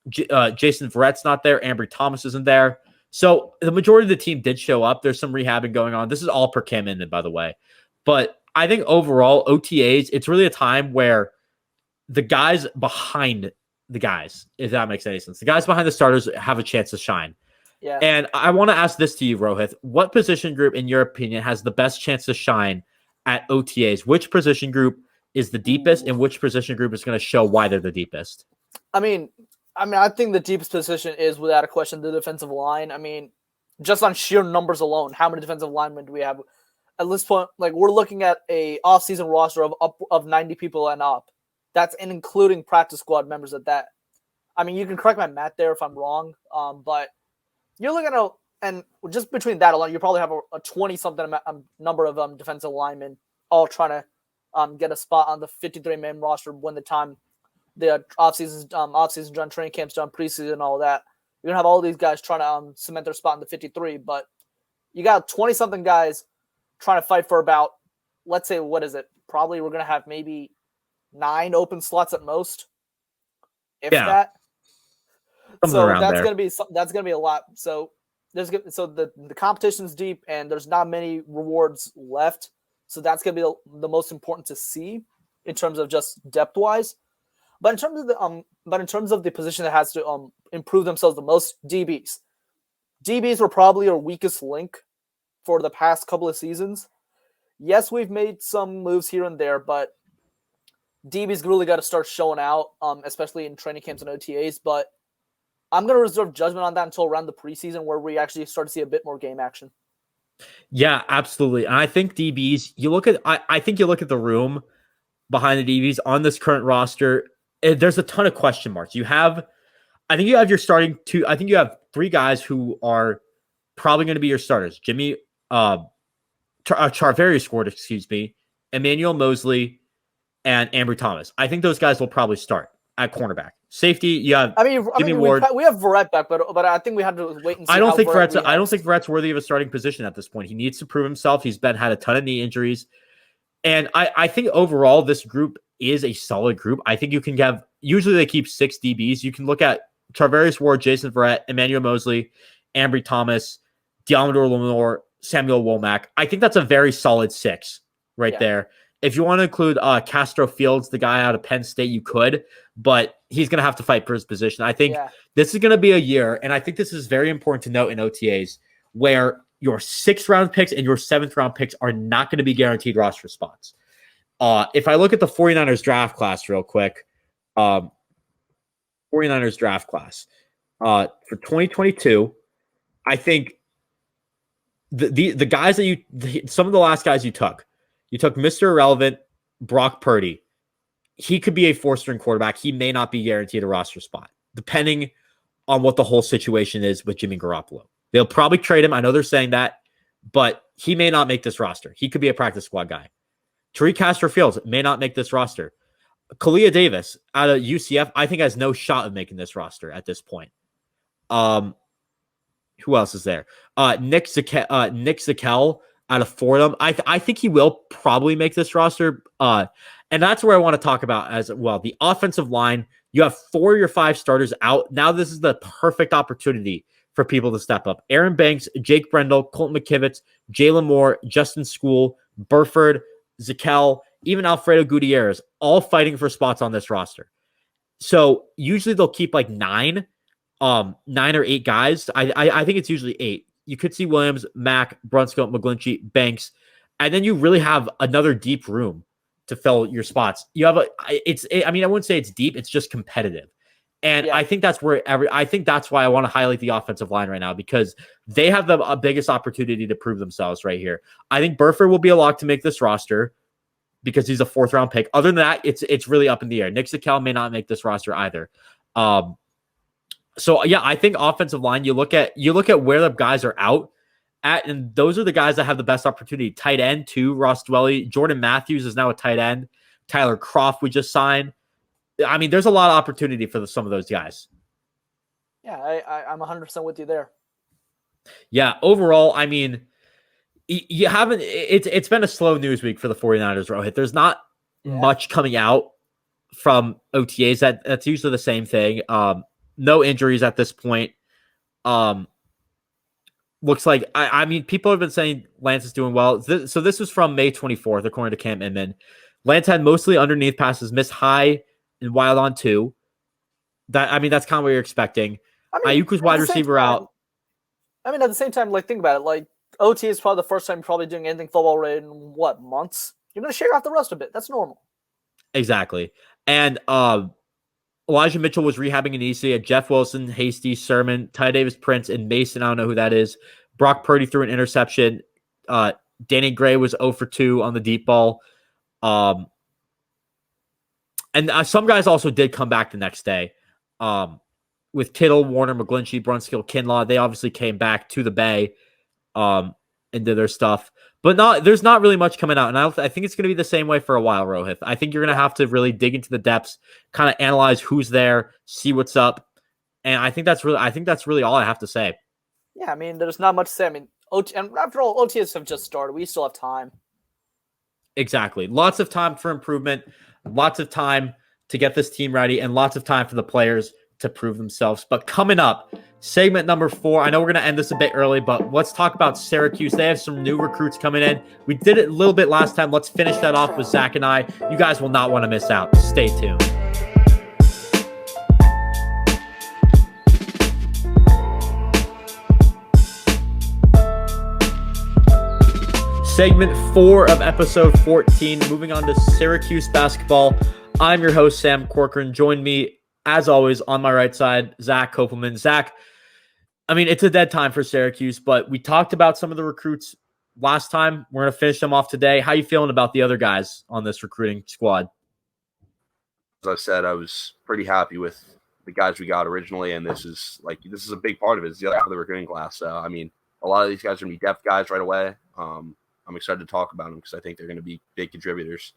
Jason Verrett's not there. Ambry Thomas isn't there. So the majority of the team did show up. There's some rehabbing going on. This is all per Cam Inman, by the way. But I think overall, OTAs, it's really a time where the guys behind the guys, if that makes any sense, the guys behind the starters have a chance to shine. Yeah. And I want to ask this to you, Rohith. What position group, in your opinion, has the best chance to shine at OTAs? Which position group is the deepest, and which position group is going to show why they're the deepest? I mean, I think the deepest position is, without a question, the defensive line. I mean, just on sheer numbers alone, how many defensive linemen do we have? At this point, like, we're looking at a offseason roster of 90 people and up. That's including practice squad members at that. I mean, you can correct my math there if I'm wrong, but you're looking at and just between that alone, you probably have a 20-something number of defensive linemen all trying to get a spot on the 53-man roster when the time the offseason's done, training camp's done, preseason, all that. You're going to have all these guys trying to cement their spot in the 53, but you got 20-something guys trying to fight for about, let's say, what is it? Probably we're going to have maybe 9 open slots at most, if that. So that's going to be a lot. So the competition's deep and there's not many rewards left. So that's going to be the most important to see in terms of just depth wise. But in terms of the position that has to improve themselves the most, DBs. DBs were probably our weakest link for the past couple of seasons. Yes, we've made some moves here and there, but DB's really got to start showing out, especially in training camps and OTAs. But I'm going to reserve judgment on that until around the preseason, where we actually start to see a bit more game action. Yeah, absolutely. And I think DBs, I think you look at the room behind the DBs on this current roster, there's a ton of question marks. I think you have your starting two. I think you have 3 guys who are probably going to be your starters. Jimmy Charvarius Ward, Emmanuel Mosley, and Ambry Thomas. I think those guys will probably start at cornerback. Safety, you have Jimmy Ward. We have Verrett back, but I think we have to wait and see. I don't think Verrett's worthy of a starting position at this point. He needs to prove himself. He's had a ton of knee injuries. And I think overall this group is a solid group. I think you can have, usually they keep 6 DBs. You can look at Charvarius Ward, Jason Verrett, Emmanuel Mosley, Ambry Thomas, Deommodore Lenoir, Samuel Womack. I think that's a very solid 6 there. If you want to include Castro Fields, the guy out of Penn State, you could, but he's going to have to fight for his position. I think this is going to be a year, and I think this is very important to note in OTAs, where your 6th round picks and your 7th round picks are not going to be guaranteed roster spots. If I look at the 49ers draft class real quick, 49ers draft class for 2022, I think the guys that some of the last guys you took Mr. Irrelevant, Brock Purdy. He could be a 4-string quarterback. He may not be guaranteed a roster spot, depending on what the whole situation is with Jimmy Garoppolo. They'll probably trade him. I know they're saying that, but he may not make this roster. He could be a practice squad guy. Tariq Castro-Fields may not make this roster. Kalia Davis out of UCF, I think has no shot of making this roster at this point. Who else is there? Nick Zakel out of Fordham. I think he will probably make this roster. And that's where I want to talk about as well. The offensive line, you have 4 of your 5 starters out. Now this is the perfect opportunity for people to step up. Aaron Banks, Jake Brendel, Colton McKivitz, Jalen Moore, Justin School, Burford, Zakel, even Alfredo Gutierrez, all fighting for spots on this roster. So usually they'll keep like 9 or 8 guys. I think it's usually 8. You could see Williams, Mack, Brunskill, McGlinchey, Banks, and then you really have another deep room to fill your spots. You have I wouldn't say it's deep, it's just competitive. And I think that's why I want to highlight the offensive line right now, because they have the biggest opportunity to prove themselves right here. I think Burford will be a lock to make this roster because he's a 4th round pick. Other than that, it's really up in the air. Nick Zakel may not make this roster either. So yeah, I think offensive line, you look at where the guys are out at, and those are the guys that have the best opportunity. Tight end too, Ross Dwelly, Jordan Matthews is now a tight end. Tyler Croft we just signed. I mean, there's a lot of opportunity for some of those guys. Yeah, I'm 100% with you there. Yeah, overall, I mean, you haven't. It's been a slow news week for the 49ers, Rohit. There's not much coming out from OTAs. That's usually the same thing. No injuries at this point. Looks like I mean, people have been saying Lance is doing well. So this was from May 24th, according to Cam Inman. Lance had mostly underneath passes, missed high and wild on 2. That's kind of what you're expecting. Ayuk was wide receiver out. I mean, at the same time, like, think about it. Like, OT is probably the first time you're probably doing anything football related in what, months? You're going to shake off the rust a bit. That's normal. Exactly. And Elijah Mitchell was rehabbing an EC. Jeff Wilson, Hasty, Sermon, Ty Davis, Prince, and Mason. I don't know who that is. Brock Purdy threw an interception. Danny Gray was 0 for 2 on the deep ball. And some guys also did come back the next day. With Kittle, Warner, McGlinchey, Brunskill, Kinlaw, they obviously came back to the Bay and did their stuff. But there's not really much coming out. And I think it's going to be the same way for a while, Rohit. I think you're going to have to really dig into the depths, kind of analyze who's there, see what's up. And I think that's really all I have to say. Yeah, I mean, there's not much to say. I mean, and after all, OTAs have just started. We still have time. Exactly. Lots of time for improvement, lots of time to get this team ready, and lots of time for the players to prove themselves. But coming up, segment number 4. I know we're going to end this a bit early, but let's talk about Syracuse. They have some new recruits coming in. We did it a little bit last time. Let's finish that off with Zach and I. You guys will not want to miss out. Stay tuned. Segment 4 of episode 14, moving on to Syracuse basketball. I'm your host, Sam Corcoran. Join me, as always, on my right side, Zach Kopelman. Zach, I mean, it's a dead time for Syracuse, but we talked about some of the recruits last time. We're going to finish them off today. How you feeling about the other guys on this recruiting squad? As I said, I was pretty happy with the guys we got originally, and this is a big part of it. It's the other recruiting class. So, I mean, a lot of these guys are going to be depth guys right away. I'm excited to talk about them because I think they're going to be big contributors.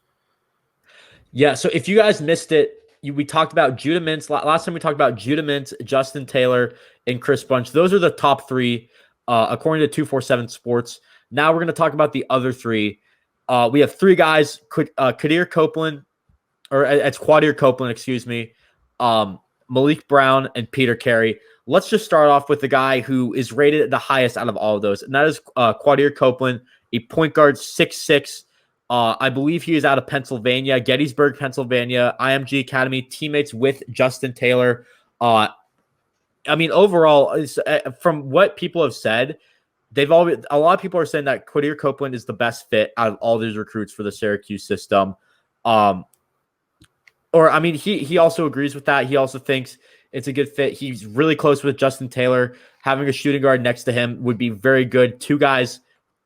Yeah, so if you guys missed it, we talked about Judah Mintz. Last time we talked about Judah Mintz, Justin Taylor, and Chris Bunch. Those are the top 3, according to 247 Sports. Now we're going to talk about the other 3. We have 3 guys, Quadir Copeland, excuse me, Malik Brown, and Peter Carey. Let's just start off with the guy who is rated the highest out of all of those, and that is Quadir Copeland, a point guard, 6'6". I believe he is out of Pennsylvania, Gettysburg, Pennsylvania, IMG Academy, teammates with Justin Taylor. I mean, overall, from what people have said, a lot of people are saying that Quadir Copeland is the best fit out of all these recruits for the Syracuse system. He also agrees with that. He also thinks it's a good fit. He's really close with Justin Taylor, having a shooting guard next to him would be very good. Two guys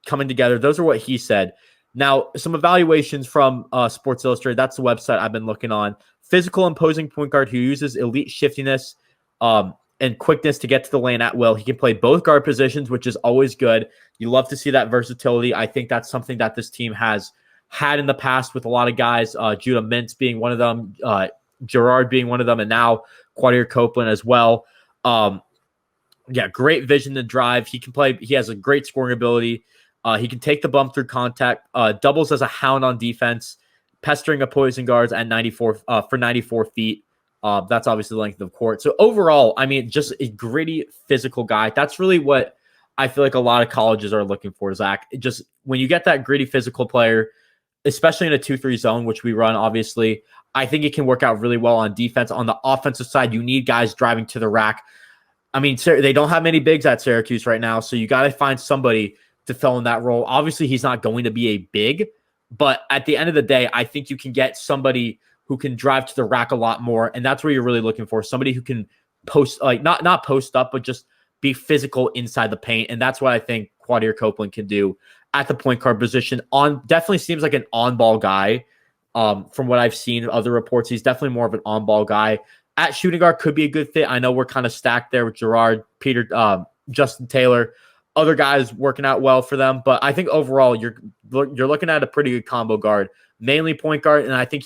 coming together. Those are what he said. Now, some evaluations from Sports Illustrated. That's the website I've been looking on. Physical, imposing point guard who uses elite shiftiness and quickness to get to the lane at will. He can play both guard positions, which is always good. You love to see that versatility. I think that's something that this team has had in the past with a lot of guys. Judah Mintz being one of them, Gerard being one of them, and now Quadir Copeland as well. Great vision to drive. He can play. He has a great scoring ability. He can take the bump through contact. Doubles as a hound on defense, pestering opposing guards at 94 for 94 feet. That's obviously the length of the court. So overall, I mean, just a gritty physical guy. That's really what I feel like a lot of colleges are looking for, Zach. Just when you get that gritty physical player, especially in a 2-3 zone, which we run, obviously, I think it can work out really well on defense. On the offensive side, you need guys driving to the rack. I mean, they don't have many bigs at Syracuse right now, so you got to find somebody to fill in that role. Obviously, he's not going to be a big, but at the end of the day, I think you can get somebody who can drive to the rack a lot more, and that's what you're really looking for. Somebody who can post, like not post up, but just be physical inside the paint, and that's what I think Quadir Copeland can do at the point guard position. Definitely seems like an on-ball guy. From what I've seen in other reports, he's definitely more of an on-ball guy. At shooting guard could be a good fit. I know we're kind of stacked there with Gerard, Peter, Justin Taylor, other guys working out well for them. But I think overall you're looking at a pretty good combo guard, mainly point guard. And I think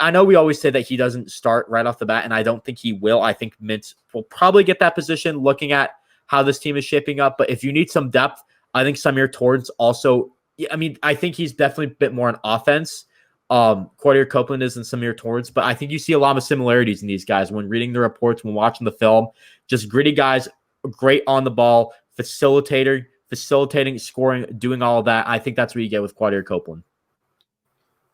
I know we always say that he doesn't start right off the bat, and I don't think he will. I think Mintz will probably get that position looking at how this team is shaping up. But if you need some depth, I think Samir Torrance also, I mean, I think he's definitely a bit more on offense. Quadir Copeland is and Samir Torrance, but I think you see a lot of similarities in these guys when reading the reports, when watching the film. Just gritty guys, great on the ball, facilitating, scoring, doing all of that. I think that's what you get with Quadir Copeland.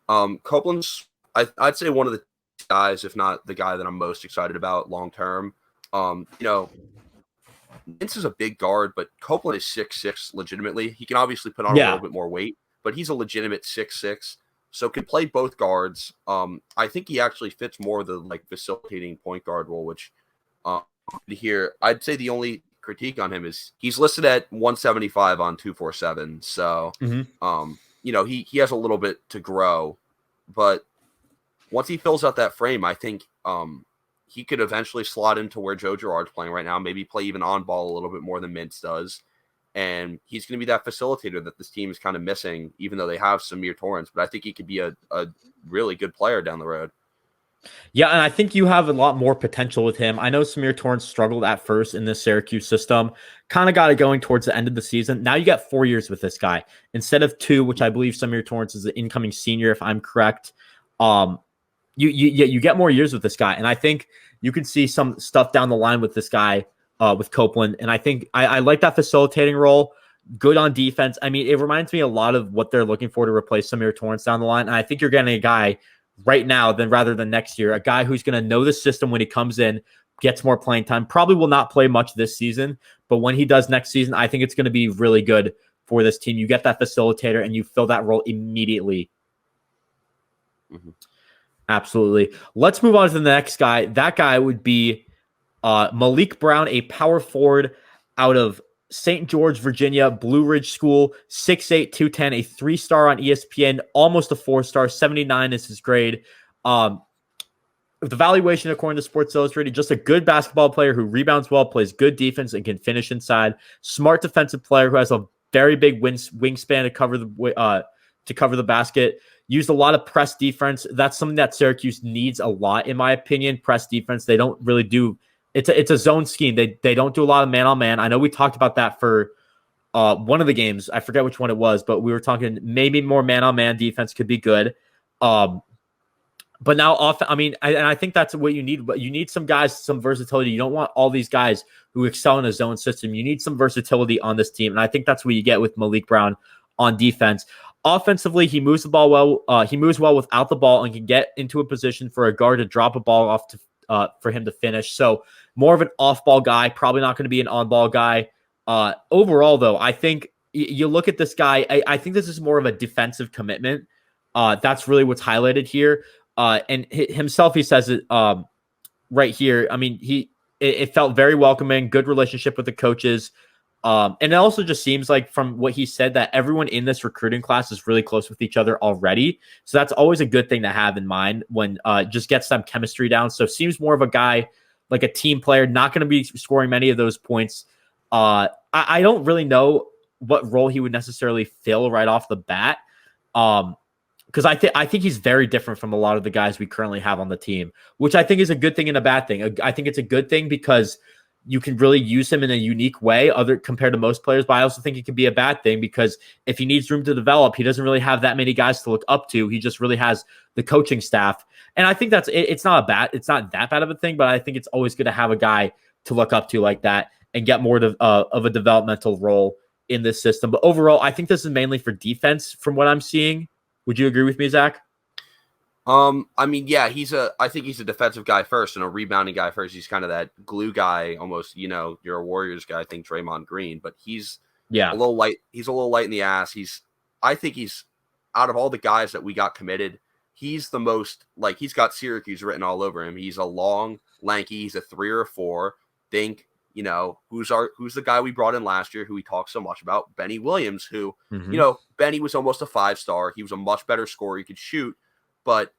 Copeland's, I'd say one of the guys, if not the guy that I'm most excited about long term. Mintz is a big guard, but Copeland is 6'6" legitimately. He can obviously put on a little bit more weight, but he's a legitimate 6'6", so can play both guards. I think he actually fits more the facilitating point guard role, which here I'd say the only critique on him is he's listed at 175 on 247. So he has a little bit to grow, but once he fills out that frame, I think he could eventually slot into where Joe Girard's playing right now, maybe play even on ball a little bit more than Mintz does. And he's going to be that facilitator that this team is kind of missing, even though they have Samir Torrance. But I think he could be a really good player down the road. Yeah, and I think you have a lot more potential with him. I know Samir Torrance struggled at first in the Syracuse system, kind of got it going towards the end of the season. Now you got 4 years with this guy instead of 2, which I believe Samir Torrance is the incoming senior, if I'm correct. You get more years with this guy, and I think you can see some stuff down the line with this guy. With Copeland. And I think I like that facilitating role. Good on defense. I mean, it reminds me a lot of what they're looking for to replace Samir Torrance down the line. And I think you're getting a guy right now rather than next year, a guy who's going to know the system when he comes in, gets more playing time, probably will not play much this season, but when he does next season, I think it's going to be really good for this team. You get that facilitator and you fill that role immediately. Mm-hmm. Absolutely. Let's move on to the next guy. That guy would be Malik Brown, a power forward out of St. George, Virginia, Blue Ridge School, 6'8", 210, a 3-star on ESPN, almost a 4-star, 79 is his grade. The valuation, according to Sports Illustrated, just a good basketball player who rebounds well, plays good defense, and can finish inside. Smart defensive player who has a very big wingspan to cover the basket. Used a lot of press defense. That's something that Syracuse needs a lot, in my opinion. Press defense. They don't really do. It's a zone scheme. They don't do a lot of man-on-man. I know we talked about that for one of the games. I forget which one it was, but we were talking maybe more man-on-man defense could be good. But now, I think that's what you need. But you need some guys, some versatility. You don't want all these guys who excel in a zone system. You need some versatility on this team, and I think that's what you get with Malik Brown on defense. Offensively, he moves the ball well. He moves well without the ball and can get into a position for a guard to drop a ball off for him to finish. So more of an off-ball guy, probably not going to be an on-ball guy. Overall, though, I think you look at this guy, I think this is more of a defensive commitment. That's really what's highlighted here. And himself, he says it right here. I mean, it felt very welcoming, good relationship with the coaches. And it also just seems like from what he said that everyone in this recruiting class is really close with each other already. So that's always a good thing to have in mind when just gets some chemistry down. So seems more of a guy like a team player, not going to be scoring many of those points. I don't really know what role he would necessarily fill right off the bat. Because I think he's very different from a lot of the guys we currently have on the team, which I think is a good thing and a bad thing. I think it's a good thing because you can really use him in a unique way compared to most players. But I also think it can be a bad thing because if he needs room to develop, he doesn't really have that many guys to look up to. He just really has the coaching staff. And I think it's not that bad of a thing, but I think it's always good to have a guy to look up to like that and get more of a developmental role in this system. But overall, I think this is mainly for defense from what I'm seeing. Would you agree with me, Zach? I mean, yeah, I think he's a defensive guy first and a rebounding guy first. He's kind of that glue guy, almost, you're a Warriors guy, I think Draymond Green, but he's a little light. He's a little light in the ass. I think he's out of all the guys that we got committed, he's the most, like, he's got Syracuse written all over him. He's a long, lanky, he's a 3 or a 4. Think, who's the guy we brought in last year who we talked so much about? Benny Williams, who, Benny was almost a 5-star. He was a much better scorer. He could shoot, but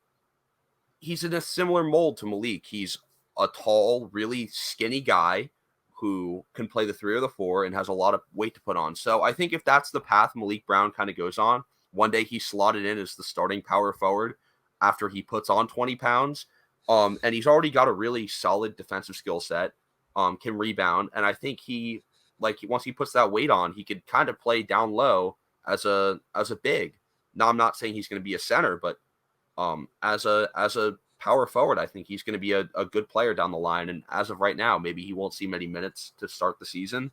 he's in a similar mold to Malik. He's a tall, really skinny guy who can play the 3 or the 4 and has a lot of weight to put on. So I think if that's the path Malik Brown kind of goes on, one day he's slotted in as the starting power forward after he puts on 20 pounds. And he's already got a really solid defensive skill set, can rebound. And I think once he puts that weight on, he could kind of play down low as a big. Now, I'm not saying he's going to be a center, but as a power forward, I think he's going to be a good player down the line. And as of right now, maybe he won't see many minutes to start the season,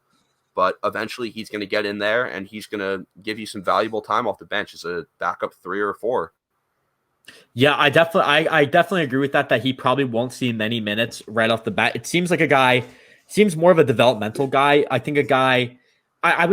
but eventually he's going to get in there and he's going to give you some valuable time off the bench as a backup 3 or 4. Yeah, I definitely agree with that he probably won't see many minutes right off the bat. It seems like seems more of a developmental guy. I think a guy, I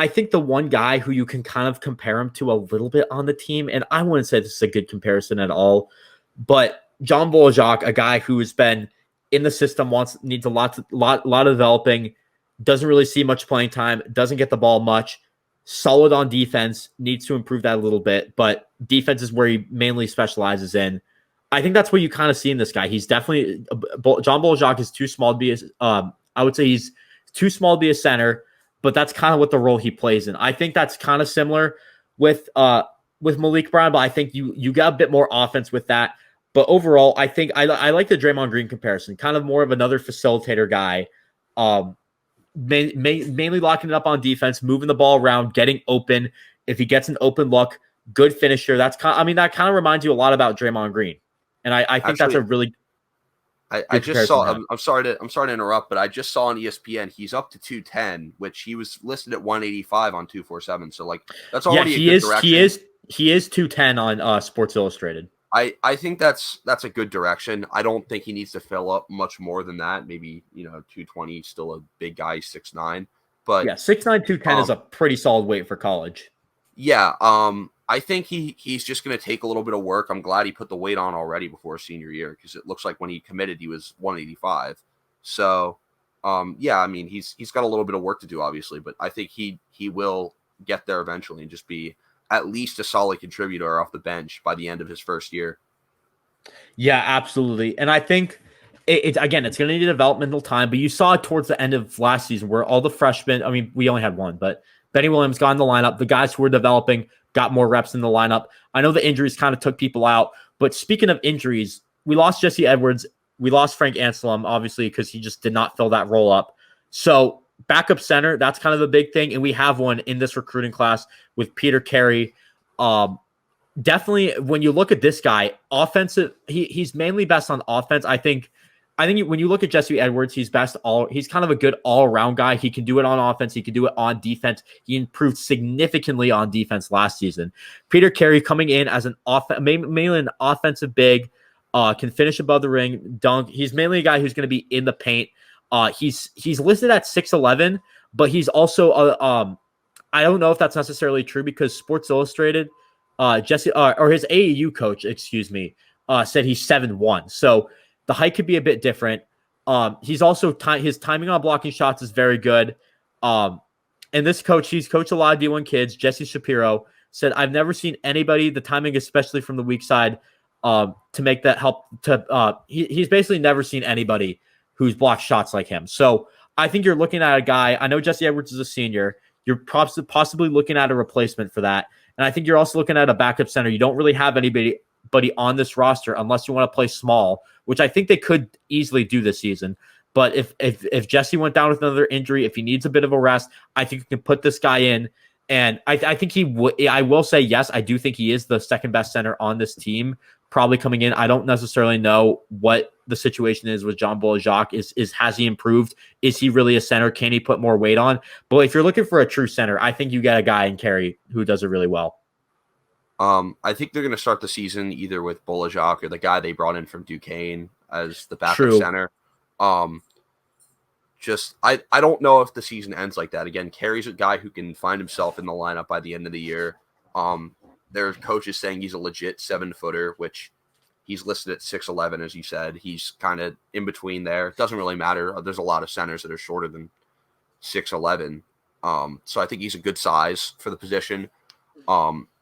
think the one guy who you can kind of compare him to a little bit on the team, and I wouldn't say this is a good comparison at all, but John Bolajak, a guy who has been in the system, needs a lot of developing, doesn't really see much playing time, doesn't get the ball much, solid on defense, needs to improve that a little bit, but defense is where he mainly specializes in. I think that's what you kind of see in this guy. He's definitely John Bolajak is too small to be I would say he's too small to be a center, but that's kind of what the role he plays in. I think that's kind of similar with Malik Brown, but I think you got a bit more offense with that. But overall, I think I like the Draymond Green comparison, kind of more of another facilitator guy, mainly locking it up on defense, moving the ball around, getting open. If he gets an open look, good finisher. That kind of reminds you a lot about Draymond Green, and I think that's a really. I just saw. I'm sorry to interrupt, but I just saw on ESPN he's up to 210, which he was listed at 185 on 247. So that's already a good direction. He is 210 on Sports Illustrated. I think that's a good direction. I don't think he needs to fill up much more than that. Maybe 220, still a big guy, 6'9". But yeah, 6'9", 210 is a pretty solid weight for college. Yeah, I think he's just going to take a little bit of work. I'm glad he put the weight on already before senior year because it looks like when he committed he was 185. So, yeah, I mean he's got a little bit of work to do obviously, but I think he will get there eventually and just be at least a solid contributor off the bench by the end of his first year. Yeah, absolutely. And I think it's going to need a developmental time, but you saw it towards the end of last season where all the freshmen, I mean, we only had one, but Benny Williams got in the lineup. The guys who were developing got more reps in the lineup. I know the injuries kind of took people out, but speaking of injuries, we lost Jesse Edwards. We lost Frank Anselm, obviously, because he just did not fill that role up. So backup center, that's kind of a big thing. And we have one in this recruiting class with Peter Carey. Definitely, when you look at this guy, offensive, he's mainly best on offense. I think when you look at Jesse Edwards, he's kind of a good all-around guy. He can do it on offense. He can do it on defense. He improved significantly on defense last season. Peter Carey coming in as mainly an offensive big, can finish above the ring, dunk. He's mainly a guy who's going to be in the paint. He's listed at 6'11", but he's also I don't know if that's necessarily true because Sports Illustrated, his AAU coach, said he's 7'1". So the height could be a bit different. He's also his timing on blocking shots is very good. And this coach, he's coached a lot of D1 kids. Jesse Shapiro said, "I've never seen anybody, the timing, especially from the weak side, to make that help." He's basically never seen anybody who's blocked shots like him. So I think you're looking at a guy. I know Jesse Edwards is a senior. You're possibly looking at a replacement for that, and I think you're also looking at a backup center. You don't really have anybody on this roster unless you want to play small, which I think they could easily do this season. But if Jesse went down with another injury, if he needs a bit of a rest, I think you can put this guy in. And I think he would. I will say yes. I do think he is the second best center on this team, probably coming in. I don't necessarily know what the situation is with John Bolajak. Has he improved? Is he really a center? Can he put more weight on? But if you're looking for a true center, I think you get a guy in Carey who does it really well. I think they're going to start the season either with Bolajak or the guy they brought in from Duquesne as the backup center. I don't know if the season ends like that. Again, Carey's a guy who can find himself in the lineup by the end of the year. There's coaches saying he's a legit 7-footer, which he's listed at 6'11", as you said. He's kind of in between there. It doesn't really matter. There's a lot of centers that are shorter than 6'11". So I think he's a good size for the position.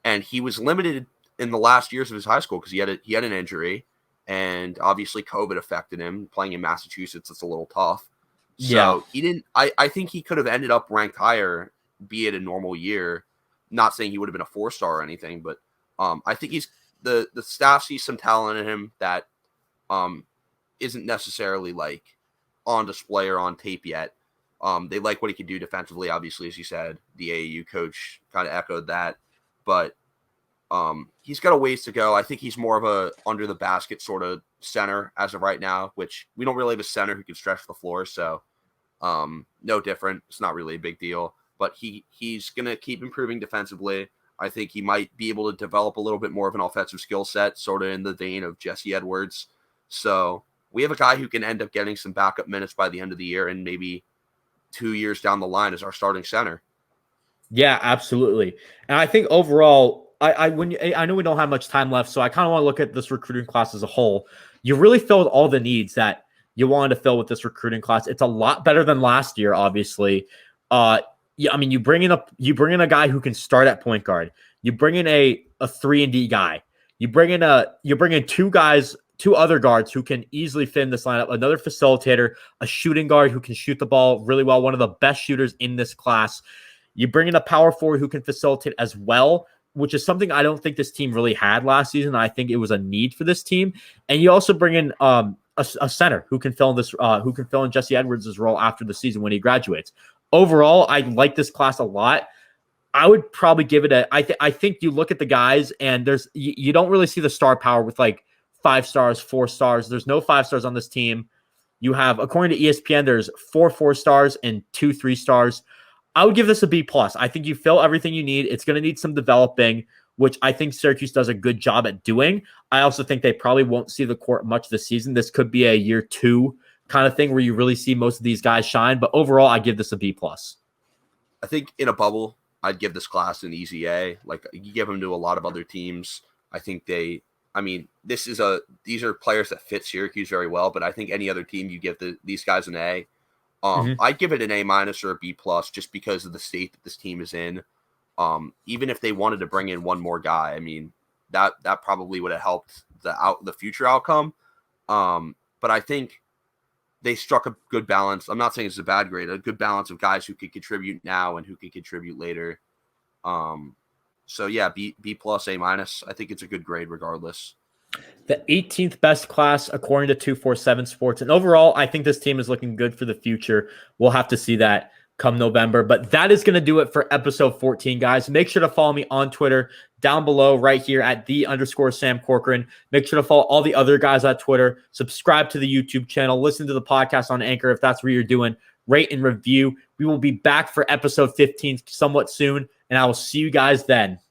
And he was limited in the last years of his high school because he had an injury, and obviously COVID affected him. Playing in Massachusetts, it's a little tough. So he didn't. I think he could have ended up ranked higher, be it a normal year. Not saying he would have been a 4-star or anything, but I think the staff sees some talent in him that isn't necessarily like on display or on tape yet. They like what he can do defensively. Obviously, as you said, the AAU coach kind of echoed that. But he's got a ways to go. I think he's more of a under the basket sort of center as of right now, which we don't really have a center who can stretch the floor. So no different. It's not really a big deal. But he's going to keep improving defensively. I think he might be able to develop a little bit more of an offensive skill set, sort of in the vein of Jesse Edwards. So we have a guy who can end up getting some backup minutes by the end of the year and maybe 2 years down the line as our starting center. Yeah, absolutely. And I think overall, I know we don't have much time left, so I kind of want to look at this recruiting class as a whole. You really filled all the needs that you wanted to fill with this recruiting class. It's a lot better than last year, obviously. Yeah, I mean, you bring in a guy who can start at point guard. You bring in a 3-and-D guy. You bring in two other guards who can easily fit in this lineup. Another facilitator, a shooting guard who can shoot the ball really well, one of the best shooters in this class. You bring in a power forward who can facilitate as well, which is something I don't think this team really had last season. I think it was a need for this team. And you also bring in a center who can fill in Jesse Edwards' role after the season when he graduates. Overall, I like this class a lot. I would probably give it I think you look at the guys and you don't really see the star power with like 5 stars, 4 stars. There's no 5 stars on this team. You have, according to ESPN, there's 4 4-stars and 2 3-stars. I would give this a B+. I think you fill everything you need. It's going to need some developing, which I think Syracuse does a good job at doing. I also think they probably won't see the court much this season. This could be a year 2 kind of thing where you really see most of these guys shine. But overall, I give this a B+. I think in a bubble, I'd give this class an easy A. Like you give them to a lot of other teams. I think these are players that fit Syracuse very well. But I think any other team you give these guys an A. I'd give it an A- or a B+ just because of the state that this team is in. Even if they wanted to bring in one more guy, I mean, that probably would have helped the future outcome. But I think they struck a good balance. I'm not saying it's a bad grade, a good balance of guys who could contribute now and who could contribute later. So yeah, B+, A-. I think it's a good grade regardless. The 18th best class according to 247 Sports. And overall, I think this team is looking good for the future. We'll have to see that come November. But that is going to do it for episode 14, guys. Make sure to follow me on Twitter down below right here at @the_Sam Corcoran. Make sure to follow all the other guys on Twitter. Subscribe to the YouTube channel. Listen to the podcast on Anchor if that's what you're doing. Rate and review. We will be back for episode 15 somewhat soon, and I will see you guys then.